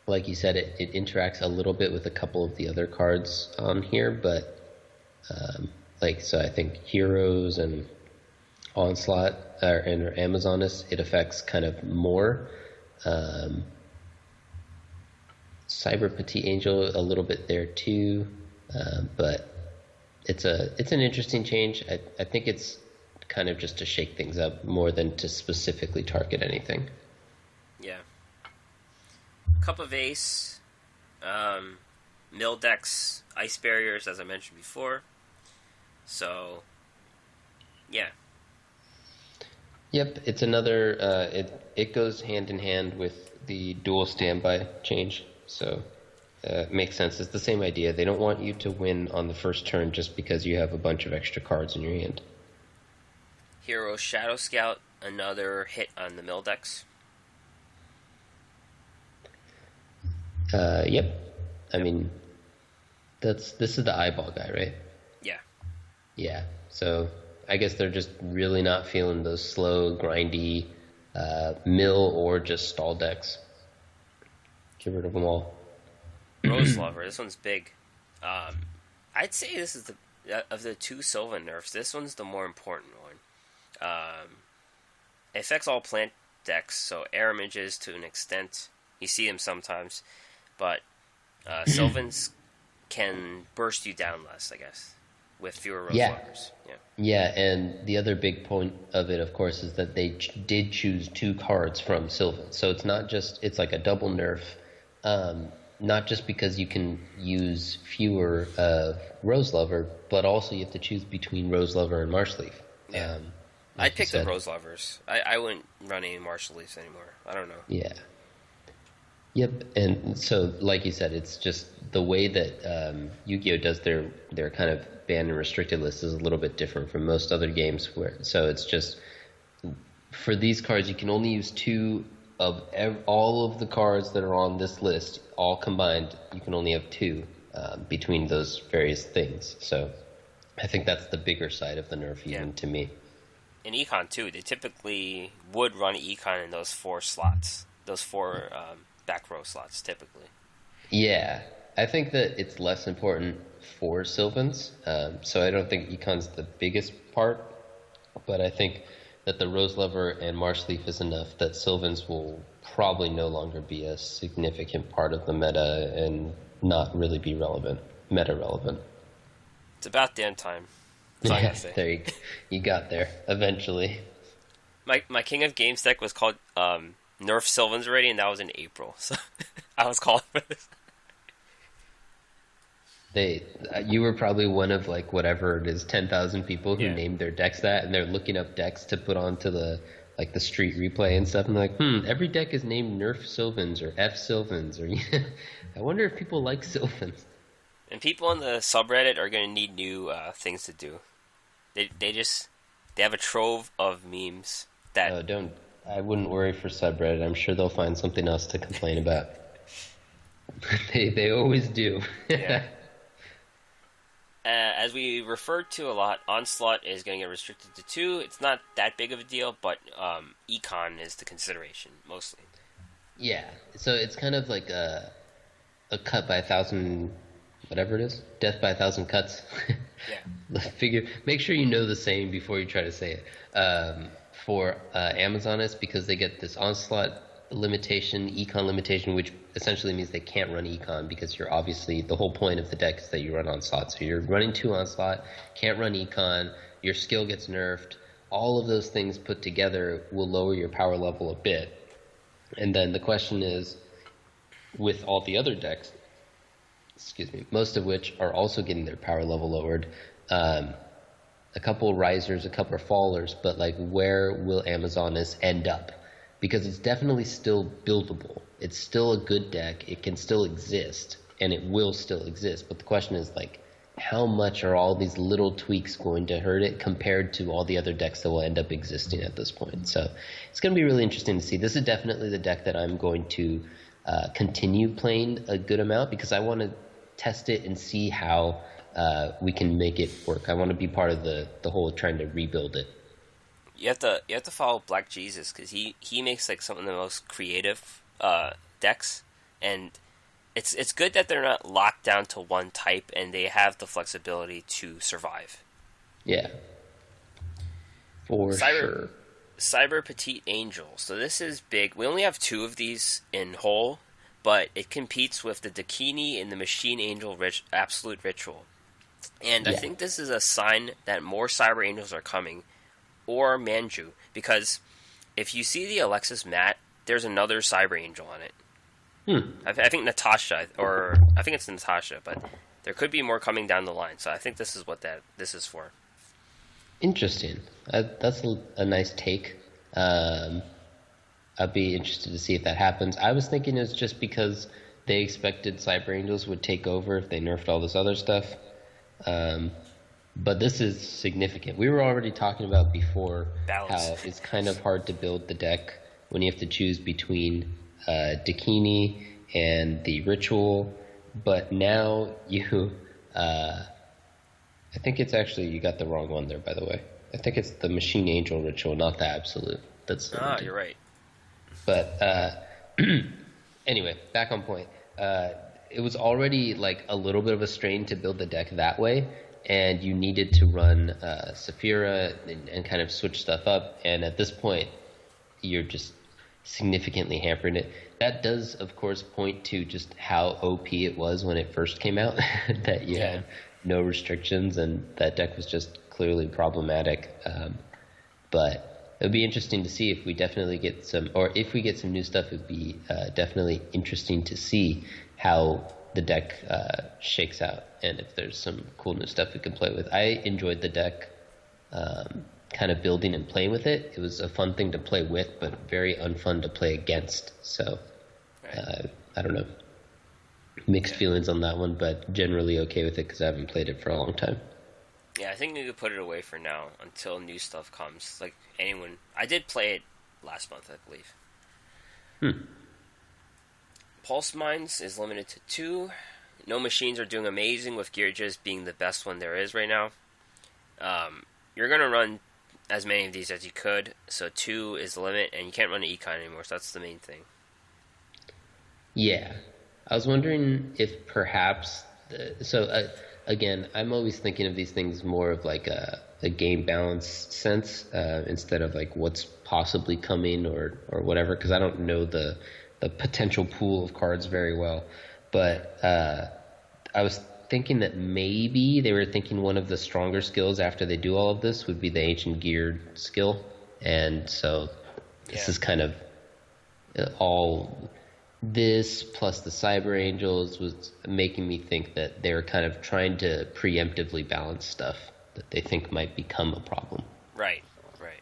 Like you said, it interacts a little bit with a couple of the other cards on here, but so I think Heroes and Onslaught and Amazonas, it affects kind of more. Cyber Petit Angel a little bit there too, but it's an interesting change. I think it's kind of just to shake things up more than to specifically target anything. Yeah. Cup of Ace, mill decks, ice barriers, as I mentioned before. So, yeah. Yep, it's another. It goes hand in hand with the dual standby change, so it makes sense. It's the same idea. They don't want you to win on the first turn just because you have a bunch of extra cards in your hand. Hero Shadow Scout, another hit on the mill decks. Yep. I mean, this is the eyeball guy, right? Yeah. Yeah. So I guess they're just really not feeling those slow, grindy mill or just stall decks. Get rid of them all. Rose Lover, this one's big. I'd say this is of the 2 Sylvan nerfs, this one's the more important one. It affects all plant decks, so air images to an extent. You see them sometimes, but Sylvans can burst you down less, I guess, with fewer Rose Lovers. Yeah. Yeah, and the other big point of it, of course, is that they did choose 2 cards from Sylvan. So it's not just, it's like a double nerf, not just because you can use fewer Rose Lover, but also you have to choose between Rose Lover and Marshleaf. Yeah. I'd pick the Rose Lovers. I wouldn't run any Marshall Leafs anymore. I don't know. Yeah. Yep, and so like you said, it's just the way that Yu-Gi-Oh does their kind of banned and restricted list is a little bit different from most other games. So it's just for these cards you can only use 2 of all of the cards that are on this list, all combined. You can only have 2 between those various things. So I think that's the bigger side of the nerf, even to me. In Econ too, they typically would run Econ in those 4 slots, those 4 back row slots typically. Yeah, I think that it's less important for Sylvans, so I don't think Econ's the biggest part, but I think that the Rose Lover and Marshleaf is enough that Sylvans will probably no longer be a significant part of the meta and not really be meta relevant. It's about damn time. That's all I gotta say. There you got there eventually. My King of Games deck was called Nerf Sylvans already, and that was in April. So I was calling for this. You were probably one of like whatever it is, 10,000 people who Yeah. named their decks that, and they're looking up decks to put onto the like the street replay and stuff. And they're like, every deck is named Nerf Sylvans or F Sylvans, or I wonder if people like Sylvans. And people in the subreddit are going to need new things to do. They have a trove of memes that Oh, don't. I wouldn't worry for subreddit. I'm sure they'll find something else to complain about. They always do. yeah. As we referred to a lot, Onslaught is going to get restricted to 2. It's not that big of a deal, but Econ is the consideration, mostly. Yeah. So it's kind of like a cut by 1,000, whatever it is, death by 1,000 cuts. Yeah. Figure. Make sure you know the saying before you try to say it. For Amazon, it's because they get this onslaught limitation, econ limitation, which essentially means they can't run econ because you're obviously the whole point of the deck is that you run onslaught. So you're running 2 onslaught, can't run econ, your skill gets nerfed. All of those things put together will lower your power level a bit. And then the question is, with all the other decks, excuse me, most of which are also getting their power level lowered, a couple risers, a couple fallers, but like where will Amazonas end up? Because it's definitely still buildable. It's still a good deck. It can still exist, and it will still exist. But the question is like, how much are all these little tweaks going to hurt it compared to all the other decks that will end up existing at this point? So it's going to be really interesting to see. This is definitely the deck that I'm going to continue playing a good amount because I want to test it and see how we can make it work. I want to be part of the whole trying to rebuild it. You have to follow Black Jesus because he makes like some of the most creative decks, and it's good that they're not locked down to one type and they have the flexibility to survive. Yeah, for sure. Cyber Petite Angel. So this is big. We only have 2 of these in whole, but it competes with the Dakini and the Machine Angel Absolute Ritual. And yeah. I think this is a sign that more Cyber Angels are coming, or Manju, because if you see the Alexis mat, there's another Cyber Angel on it. I think Natasha, or I think it's Natasha, but there could be more coming down the line. So I think this is what this is for. Interesting. That's a nice take. I'd be interested to see if that happens. I was thinking it's just because they expected Cyber Angels would take over if they nerfed all this other stuff. But this is significant. We were already talking about before how it's kind of hard to build the deck when you have to choose between Dakini and the Ritual. But now you... I think it's actually, you got the wrong one there, by the way. I think it's the Machine Angel Ritual, not the Absolute. You're right. But anyway, back on point. It was already like a little bit of a strain to build the deck that way, and you needed to run Saphira and kind of switch stuff up. And at this point, you're just significantly hampering it. That does, of course, point to just how OP it was when it first came out, that you had no restrictions, and that deck was just clearly problematic. But it would be interesting to see if we definitely get some, or if we get some new stuff, it would be definitely interesting to see how the deck shakes out, and if there's some cool new stuff we can play with. I enjoyed the deck, kind of building and playing with it. It was a fun thing to play with, but very unfun to play against. So, I don't know. Mixed feelings on that one, but generally okay with it because I haven't played it for a long time. Yeah, I think we could put it away for now until new stuff comes. Like anyone, I did play it last month, I believe. Pulse Mines is limited to 2. No machines are doing amazing, with Gearjus being the best one there is right now. You're gonna run as many of these as you could, so 2 is the limit, and you can't run an econ anymore. So that's the main thing. Yeah. I was wondering if perhaps... again, I'm always thinking of these things more of like a game balance sense instead of like what's possibly coming or whatever, because I don't know the potential pool of cards very well. But I was thinking that maybe they were thinking one of the stronger skills after they do all of this would be the Ancient Geared skill. And so this is kind of all... This plus the Cyber Angels was making me think that they're kind of trying to preemptively balance stuff that they think might become a problem. Right, right.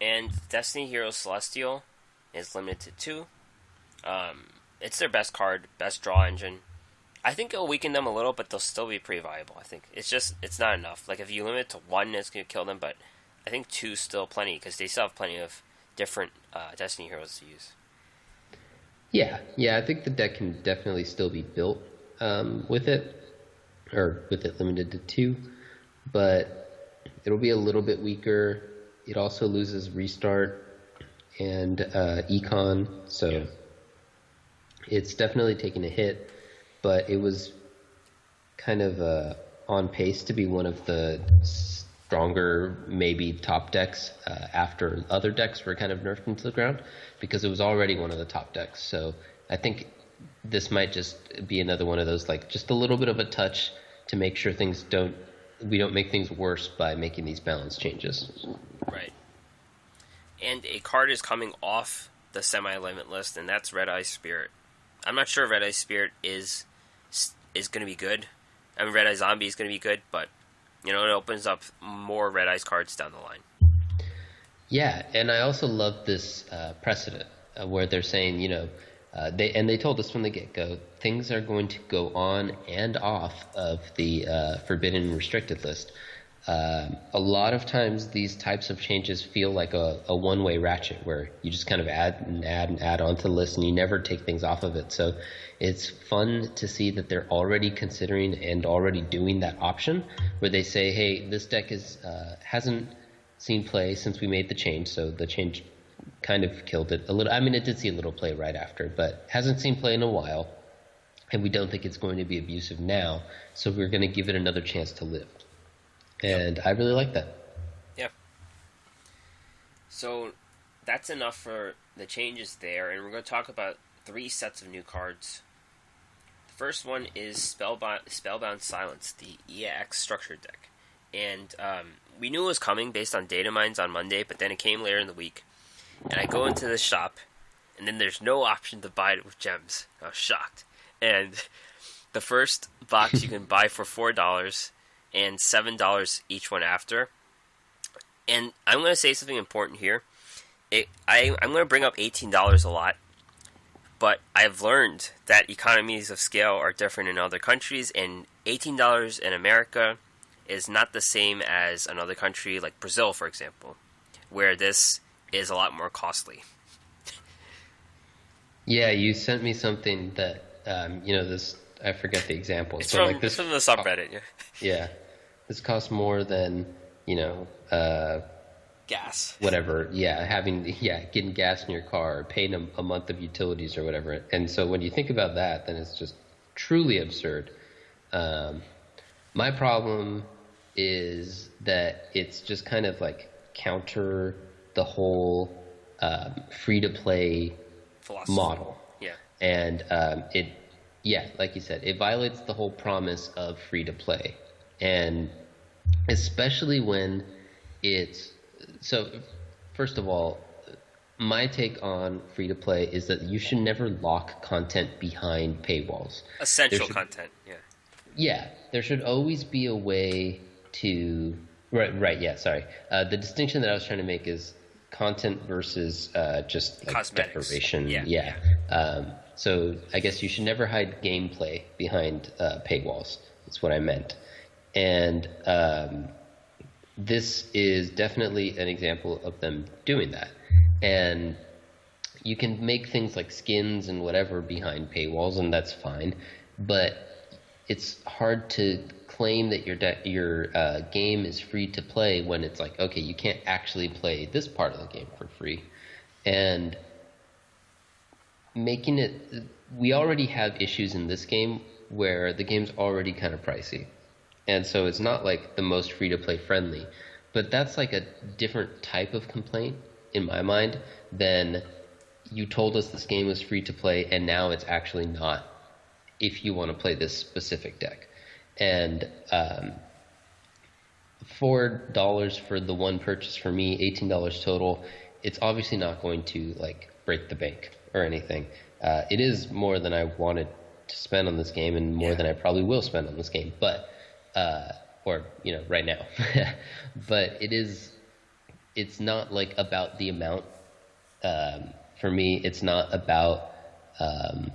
And Destiny Heroes Celestial is limited to two. It's their best card, best draw engine. I think it'll weaken them a little, but they'll still be pretty viable. I think it's not enough. Like if you limit it to one, it's gonna kill them. But I think two's still plenty because they still have plenty of different Destiny heroes to use. Yeah, I think the deck can definitely still be built with it, or with it limited to two, but it'll be a little bit weaker. It also loses restart and econ, so Yeah. it's definitely taking a hit, but it was kind of on pace to be one of the stronger, maybe top decks after other decks were kind of nerfed into the ground, because it was already one of the top decks. So I think this might just be another one of those, like just a little bit of a touch to make sure we don't make things worse by making these balance changes. Right. And a card is coming off the semi-limit list, and that's Red Eye Spirit. I'm not sure if Red Eye Spirit is going to be good. I mean, Red Eye Zombie is going to be good, but it opens up more Red Eyes cards down the line. Yeah, and I also love this precedent where they're saying, they told us from the get-go, things are going to go on and off of the forbidden and restricted list. A lot of times these types of changes feel like a one-way ratchet where you just kind of add and add and add onto the list and you never take things off of it. So it's fun to see that they're already considering and already doing that option where they say, hey, this deck hasn't seen play since we made the change, so the change kind of killed it a little. I mean, it did see a little play right after, but hasn't seen play in a while, and we don't think it's going to be abusive now, so we're going to give it another chance to live. And I really like that. Yeah. So that's enough for the changes there, and we're going to talk about 3 sets of new cards. The first one is Spellbound Silence, the EX structured deck. And we knew it was coming based on data mines on Monday, but then it came later in the week. And I go into the shop, and then there's no option to buy it with gems. I was shocked. And the first box you can buy for $4 and $7 each one after. And I'm going to say something important here. I'm going to bring up $18 a lot, but I've learned that economies of scale are different in other countries, and $18 in America is not the same as another country like Brazil, for example, where this is a lot more costly. Yeah, you sent me something that, this, I forget the example. It's so from, like this, it's from the subreddit. Yeah. yeah, this costs more than, Gas. whatever. Yeah, getting gas in your car, or paying a month of utilities or whatever. And so when you think about that, then it's just truly absurd. My problem is that it's just kind of like counter the whole free-to-play Philosophy. model. Yeah. And like you said, it violates the whole promise of free-to-play. And especially when so first of all, my take on free-to-play is that you should never lock content behind paywalls. Essential content, yeah. Yeah, there should always be a way to... Right, yeah, sorry. The distinction that I was trying to make is content versus just like cosmetics. decoration. Yeah. So I guess you should never hide gameplay behind paywalls. That's what I meant. And this is definitely an example of them doing that. And you can make things like skins and whatever behind paywalls, and that's fine. But it's hard to claim that your game is free to play when it's like, okay, you can't actually play this part of the game for free. And making it... We already have issues in this game where the game's already kind of pricey. And so it's not like the most free-to-play friendly. But that's like a different type of complaint, in my mind, than you told us this game was free-to-play and now it's actually not if you want to play this specific deck. And $4 for the one purchase for me, $18 total, it's obviously not going to like break the bank or anything. It is more than I wanted to spend on this game, and more Yeah. than I probably will spend on this game, but or right now. But it's not like about the amount. For me, it's not about um,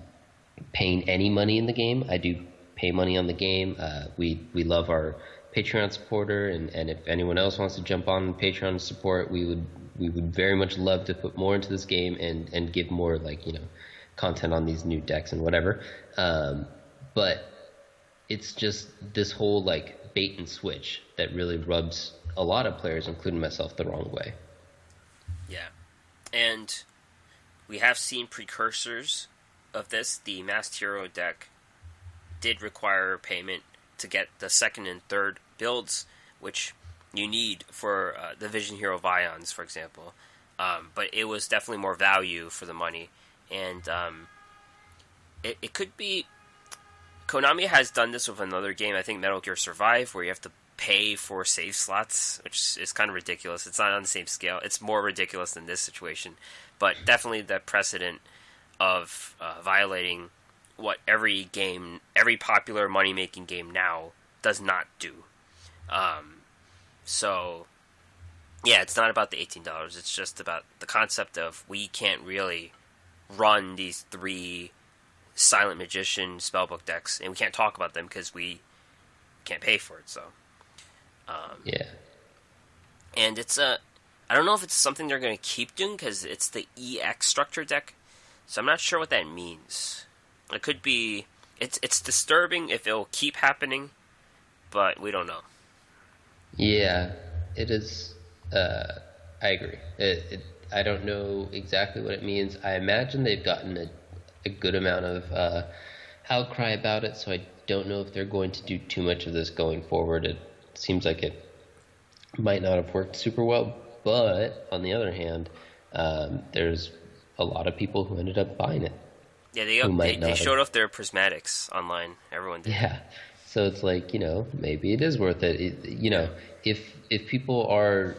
paying any money in the game. I do pay money on the game. We love our Patreon supporter, and if anyone else wants to jump on Patreon support, we would very much love to put more into this game and give more like content on these new decks and whatever. But it's just this whole like bait and switch that really rubs a lot of players, including myself, the wrong way. Yeah. And we have seen precursors of this. The Masked Hero deck did require payment to get the second and third builds, which you need for the Vision Hero Vions, for example. But it was definitely more value for the money. And it could be... Konami has done this with another game, I think Metal Gear Survive, where you have to pay for save slots, which is kind of ridiculous. It's not on the same scale. It's more ridiculous than this situation. But definitely the precedent of violating what every popular money-making game now does not do. So, yeah, it's not about the $18. It's just about the concept of we can't really run these 3 Silent Magician spellbook decks, and we can't talk about them because we can't pay for it. So, Yeah. and it's I don't know if it's something they're going to keep doing because it's the EX structure deck, so I'm not sure what that means. It could be it's disturbing if it'll keep happening, but we don't know. Yeah, it is. I agree. I don't know exactly what it means. I imagine they've gotten a good amount of outcry about it, so I don't know if they're going to do too much of this going forward. It seems like it might not have worked super well, but on the other hand, there's a lot of people who ended up buying it. Yeah, they showed off their prismatics online. Everyone did. Yeah. So it's like, maybe it is worth it. If people are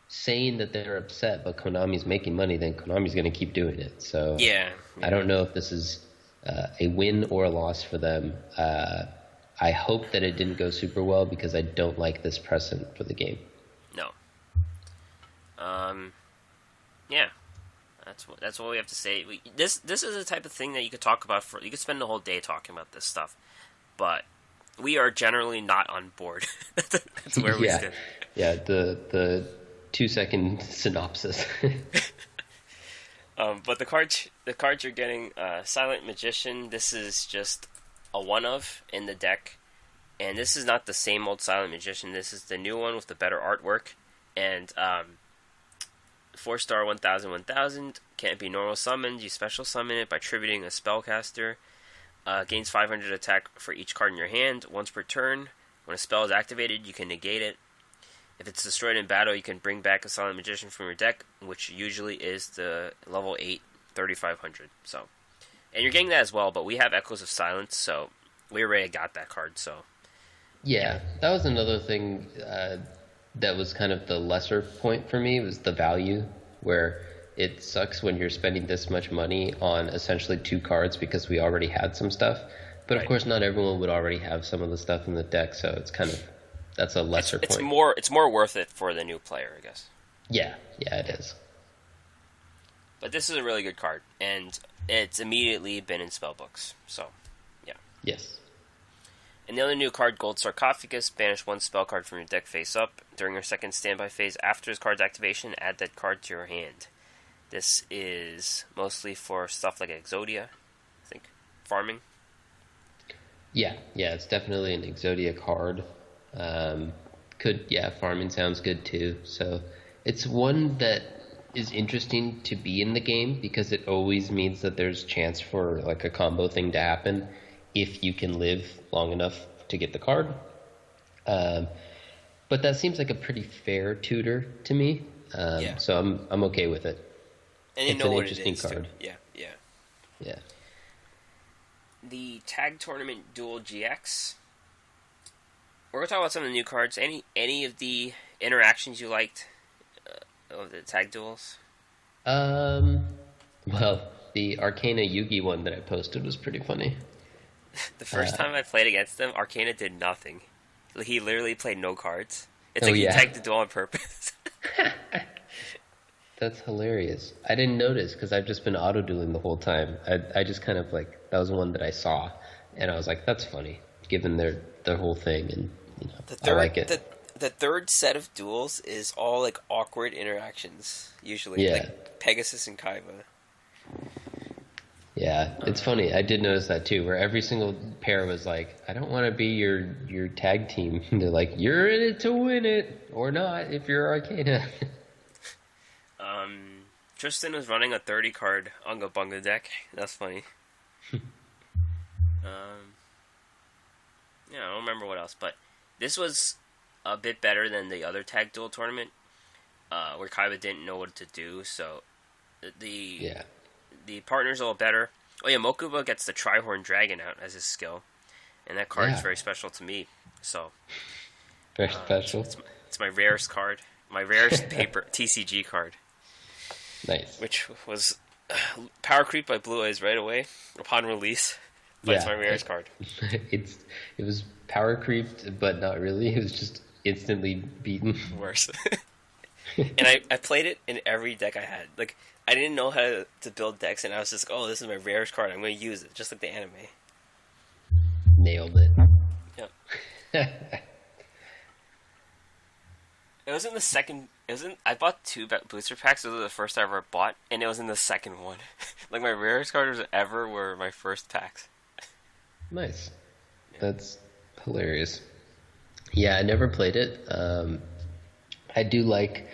saying that they're upset, but Konami's making money, then Konami's going to keep doing it. So Yeah. I don't know if this is a win or a loss for them. I hope that it didn't go super well because I don't like this precedent for the game. No. Yeah. That's what we have to say. This is the type of thing that you could talk about you could spend the whole day talking about this stuff, but we are generally not on board. That's where we stand. Yeah, the 2-second synopsis. But the cards you're getting, Silent Magician, this is just a one-of in the deck, and this is not the same old Silent Magician. This is the new one with the better artwork, and 4-star 1000, can't be normal summoned. You special summon it by tributing a spellcaster. Gains 500 attack for each card in your hand once per turn. When a spell is activated, you can negate it. If it's destroyed in battle, you can bring back a Silent Magician from your deck, which usually is the level 8 3500. So, and you're getting that as well, but we have Echoes of Silence, so we already got that card. So, yeah, that was another thing that was kind of the lesser point for me, was the value, where it sucks when you're spending this much money on essentially 2 cards because we already had some stuff. But of course, not everyone would already have some of the stuff in the deck, so it's kind of, that's a lesser point. It's more worth it for the new player, I guess. Yeah, it is. But this is a really good card, and it's immediately been in spellbooks. So, yeah. Yes. And the other new card, Gold Sarcophagus, banish 1 spell card from your deck face up. During your second standby phase after this card's activation, add that card to your hand. This is mostly for stuff like Exodia, I think. Farming. Yeah, it's definitely an Exodia card. Farming sounds good too. So it's one that is interesting to be in the game because it always means that there's chance for like a combo thing to happen if you can live long enough to get the card. But that seems like a pretty fair tutor to me. So I'm okay with it. And you it's know an what interesting it is, card. Too. Yeah. The Tag Tournament Duel GX. We're gonna talk about some of the new cards. Any of the interactions you liked? of the tag duels? Um, well, the Arcana Yugi one that I posted was pretty funny. The first Uh, time I played against him, Arcana did nothing. He literally played no cards. It's oh like he yeah, tagged the duel on purpose. that's hilarious. I didn't notice because I've just been auto dueling the whole time. I just kind of like that was one that I saw, and I was like, that's funny, given their whole thing, and The I third like it. the third set of duels is all like awkward interactions, usually Yeah, like Pegasus and Kaiba. yeah, it's funny. I did notice that too, where every single pair was like, I don't want to be your tag team. They're like, you're in it to win it or not if you're Arcana. Tristan was running a 30 card Unga Bunga deck. That's funny. Um, yeah, I don't remember what else, but this was a bit better than the other tag duel tournament, where Kaiba didn't know what to do. So the Yeah, the partner's a little better. Oh yeah, Mokuba gets the Trihorn Dragon out as his skill, and that card is yeah, very special to me. So very it's, special. it's my rarest card, my rarest paper TCG card, Nice. which was power creep by Blue Eyes right away upon release. But it's Yeah, my rarest card. it's it was power creeped, but not really. It was just instantly beaten. Worse. And I played it in every deck I had. Like, I didn't know how to build decks, and I was just like, oh, this is my rarest card. I'm going to use it, just like the anime. Nailed it. Yep. It was in the second. I bought two booster packs. Those were the first I ever bought, and it was in the second one. Like, my rarest cards ever were my first packs. Nice. Yeah. That's hilarious. Yeah, I never played it. I do like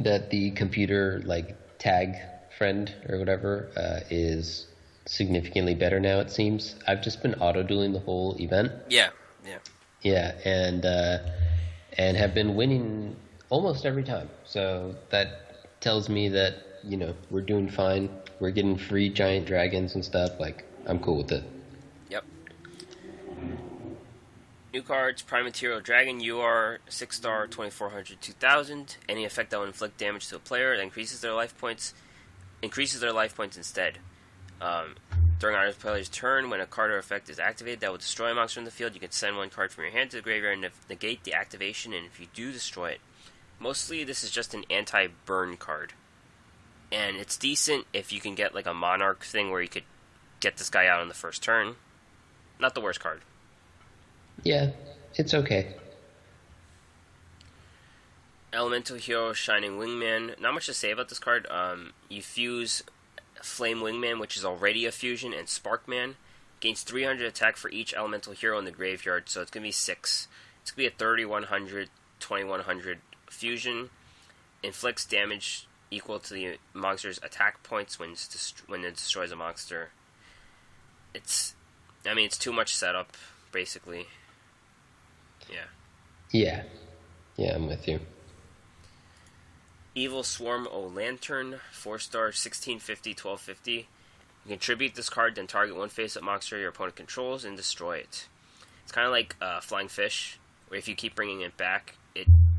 that the computer like tag friend or whatever is significantly better now. It seems I've just been auto dueling the whole event. Yeah, yeah. Yeah, and have been winning almost every time. So that tells me that we're doing fine. We're getting free giant dragons and stuff. Like I'm cool with it. Yep. New cards, Prime Material Dragon, UR, 6-star, 2400, 2000. Any effect that will inflict damage to a player that increases their life points instead. During our player's turn, when a card or effect is activated that will destroy a monster in the field, you can send one card from your hand to the graveyard and negate the activation, and if you do, destroy it. Mostly, this is just an anti-burn card. And it's decent if you can get like a Monarch thing where you could get this guy out on the first turn. Not the worst card. Yeah, it's okay. Elemental Hero Shining Wingman. Not much to say about this card. You fuse Flame Wingman, which is already a fusion, and Sparkman. Gains 300 attack for each Elemental Hero in the graveyard, so it's going to be 6. It's going to be a 3100, 2100 fusion. Inflicts damage equal to the monster's attack points when it destroys a monster. It's too much setup, basically. Yeah, I'm with you. Evil Swarm O Lantern, 4-star, 1650, 1250. You can tribute this card, then target one face-up monster your opponent controls and destroy it. It's kind of like Flying Fish, where if you keep bringing it back,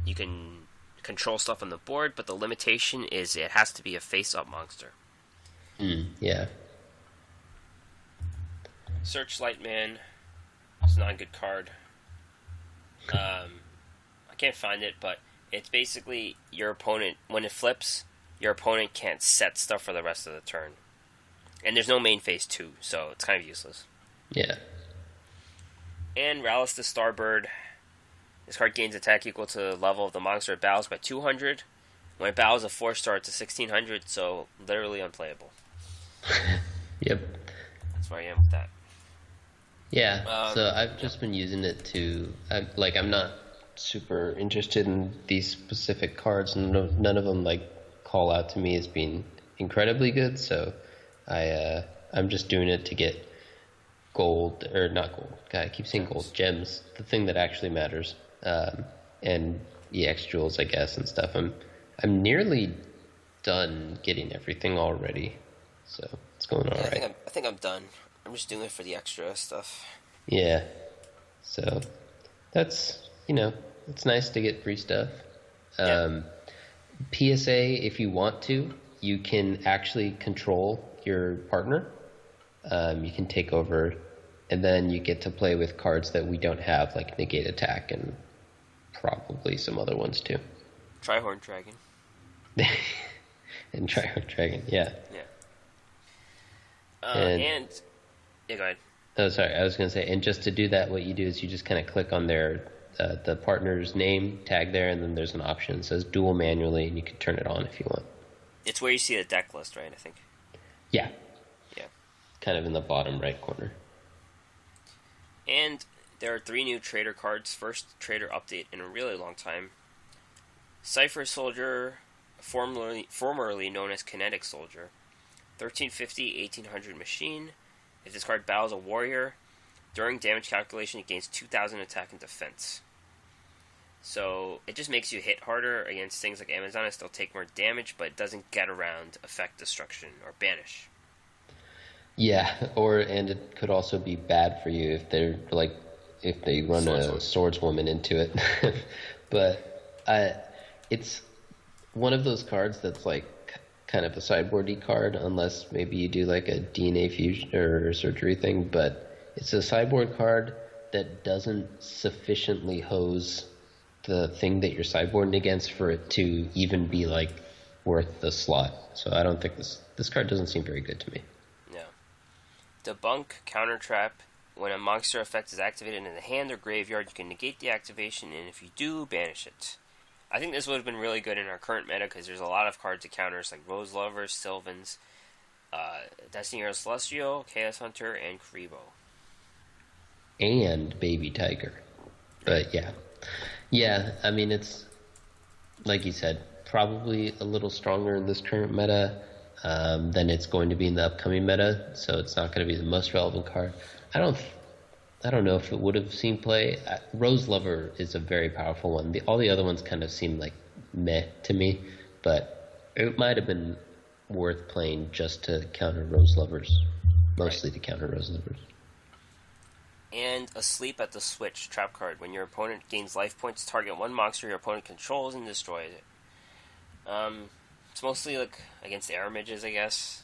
you can control stuff on the board, but the limitation is it has to be a face-up monster. Yeah. Searchlight Man. It's not a good card. I can't find it, but it's basically your opponent, when it flips, your opponent can't set stuff for the rest of the turn. And there's no main phase 2, so it's kind of useless. Yeah. And Rallis the Starbird. This card gains attack equal to the level of the monster it battles by 200. When it battles a 4-star, it's a 1600, so literally unplayable. Yep. That's where I am with that. Yeah, so I've just been using it to, I'm not super interested in these specific cards, and none of them call out to me as being incredibly good. So I'm just doing it to get gold, or not gold. God, I keep saying gold, gems, the thing that actually matters, and EX jewels, I guess, and stuff. I'm nearly done getting everything already, so it's going all right. I think I'm done. I'm just doing it for the extra stuff. Yeah. So that's, it's nice to get free stuff. Yeah. PSA, if you want to, you can actually control your partner. You can take over, and then you get to play with cards that we don't have, like Negate Attack and probably some other ones too. Trihorn Dragon. And Trihorn Dragon, yeah. Yeah. And yeah, go ahead. Oh, sorry. I was going to say, and just to do that, what you do is you just kind of click on their the partner's name tag there, and then there's an option that says Duel manually, and you can turn it on if you want. It's where you see the deck list, right? I think. Yeah. Yeah. Kind of in the bottom right corner. And there are 3 new trader cards. First trader update in a really long time. Cypher Soldier, formerly known as Kinetic Soldier. 1350, 1800 machine. If this card battles a warrior, during damage calculation it gains 2000 attack and defense. So it just makes you hit harder against things like Amazon and still take more damage, but it doesn't get around effect destruction or banish. Yeah, and it could also be bad for you if they run a swordswoman into it. But it's one of those cards that's like kind of a sideboardy card, unless maybe you do like a DNA fusion or surgery thing. But it's a sideboard card that doesn't sufficiently hose the thing that you're sideboarding against for it to even be like worth the slot. So I don't think this card doesn't seem very good to me. No. Debunk Counter Trap. When a monster effect is activated in the hand or graveyard, you can negate the activation, and if you do, banish it. I think this would have been really good in our current meta because there's a lot of cards that counters like Rose Lovers, Sylvans, Destiny Hero Celestial, Chaos Hunter, and Kribo. And Baby Tiger. But yeah. Yeah, I mean, it's, like you said, probably a little stronger in this current meta than it's going to be in the upcoming meta, so it's not going to be the most relevant card. I don't know if it would have seen play. Rose Lover is a very powerful one. All the other ones kind of seem like meh to me, but it might have been worth playing just to counter Rose Lovers, mostly to counter Rose Lovers. And Asleep at the Switch trap card. When your opponent gains life points, target one monster your opponent controls and destroys it. It's mostly like against air mages, I guess.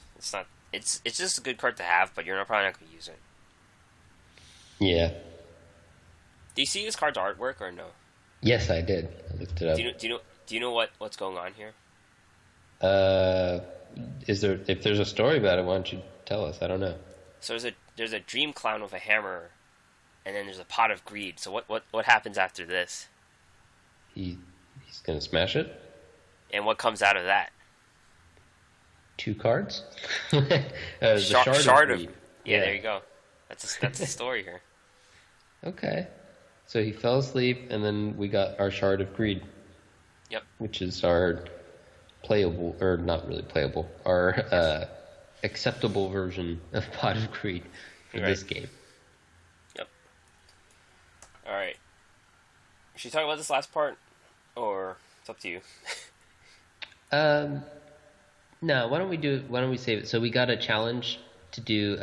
It's just a good card to have, but you're probably not going to use it. Yeah. Do you see this card's artwork or no? Yes, I did. I looked it up. Do you know what's going on here? If there's a story about it, why don't you tell us? I don't know. So there's a dream clown with a hammer, and then there's a pot of greed. So what happens after this? He's gonna smash it. And what comes out of that? 2 cards. Shard of greed. Yeah, there you go. That's the story here. Okay. So he fell asleep, and then we got our Shard of Greed. Yep. Which is our playable, or not really playable, our acceptable version of Pot of Greed for this game. Yep. Alright. Should we talk about this last part? Or it's up to you. No, why don't we save it? So we got a challenge to do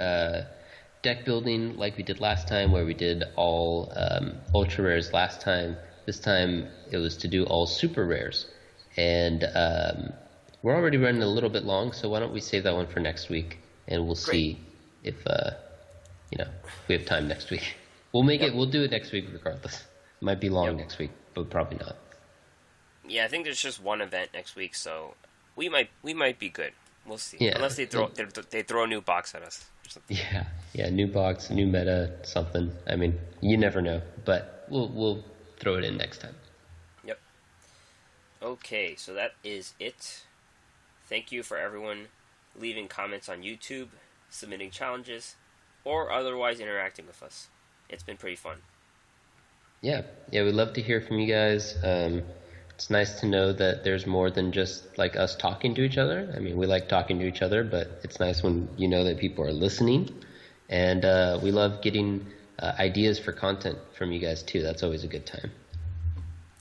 deck building like we did last time, where we did all ultra rares last time. This time it was to do all super rares, and we're already running a little bit long, so why don't we save that one for next week, and we'll see if we have time next week. We'll do it next week regardless. It might be long next week, but probably not. Yeah, I think there's just one event next week, so we might be good. We'll see. Yeah. Unless they throw a new box at us or something. Yeah, new box, new meta, something. I mean, you never know, but we'll throw it in next time. Yep. Okay, so that is it. Thank you for everyone leaving comments on YouTube, submitting challenges, or otherwise interacting with us. It's been pretty fun. Yeah, we'd love to hear from you guys. It's nice to know that there's more than just like us talking to each other. I mean, we like talking to each other, but it's nice when you know that people are listening. And we love getting ideas for content from you guys too. That's always a good time.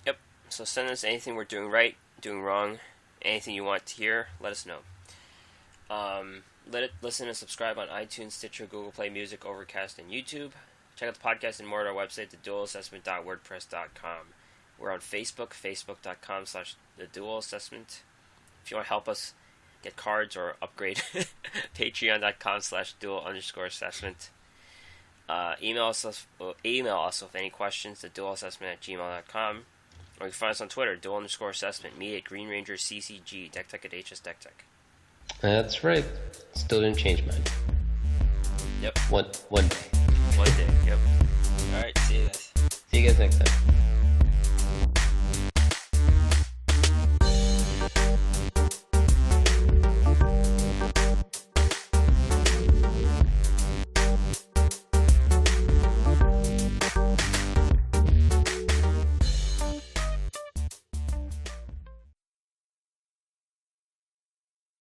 Yep. So send us anything we're doing right, doing wrong, anything you want to hear. Let us know. Listen and subscribe on iTunes, Stitcher, Google Play Music, Overcast, and YouTube. Check out the podcast and more at our website, theduelassessment.wordpress.com. We're on Facebook, facebook.com/the Duel Assessment. If you want to help us get cards or upgrade, patreon.com/duel_assessment. Email us with any questions to duelassessment@gmail.com. Or you can find us on Twitter, duel_assessment, me at Green Ranger CCG, DeckTech at HSDeckTech. That's right. Still didn't change mine. Yep. One day. One day, yep. Alright, see you guys. See you guys next time.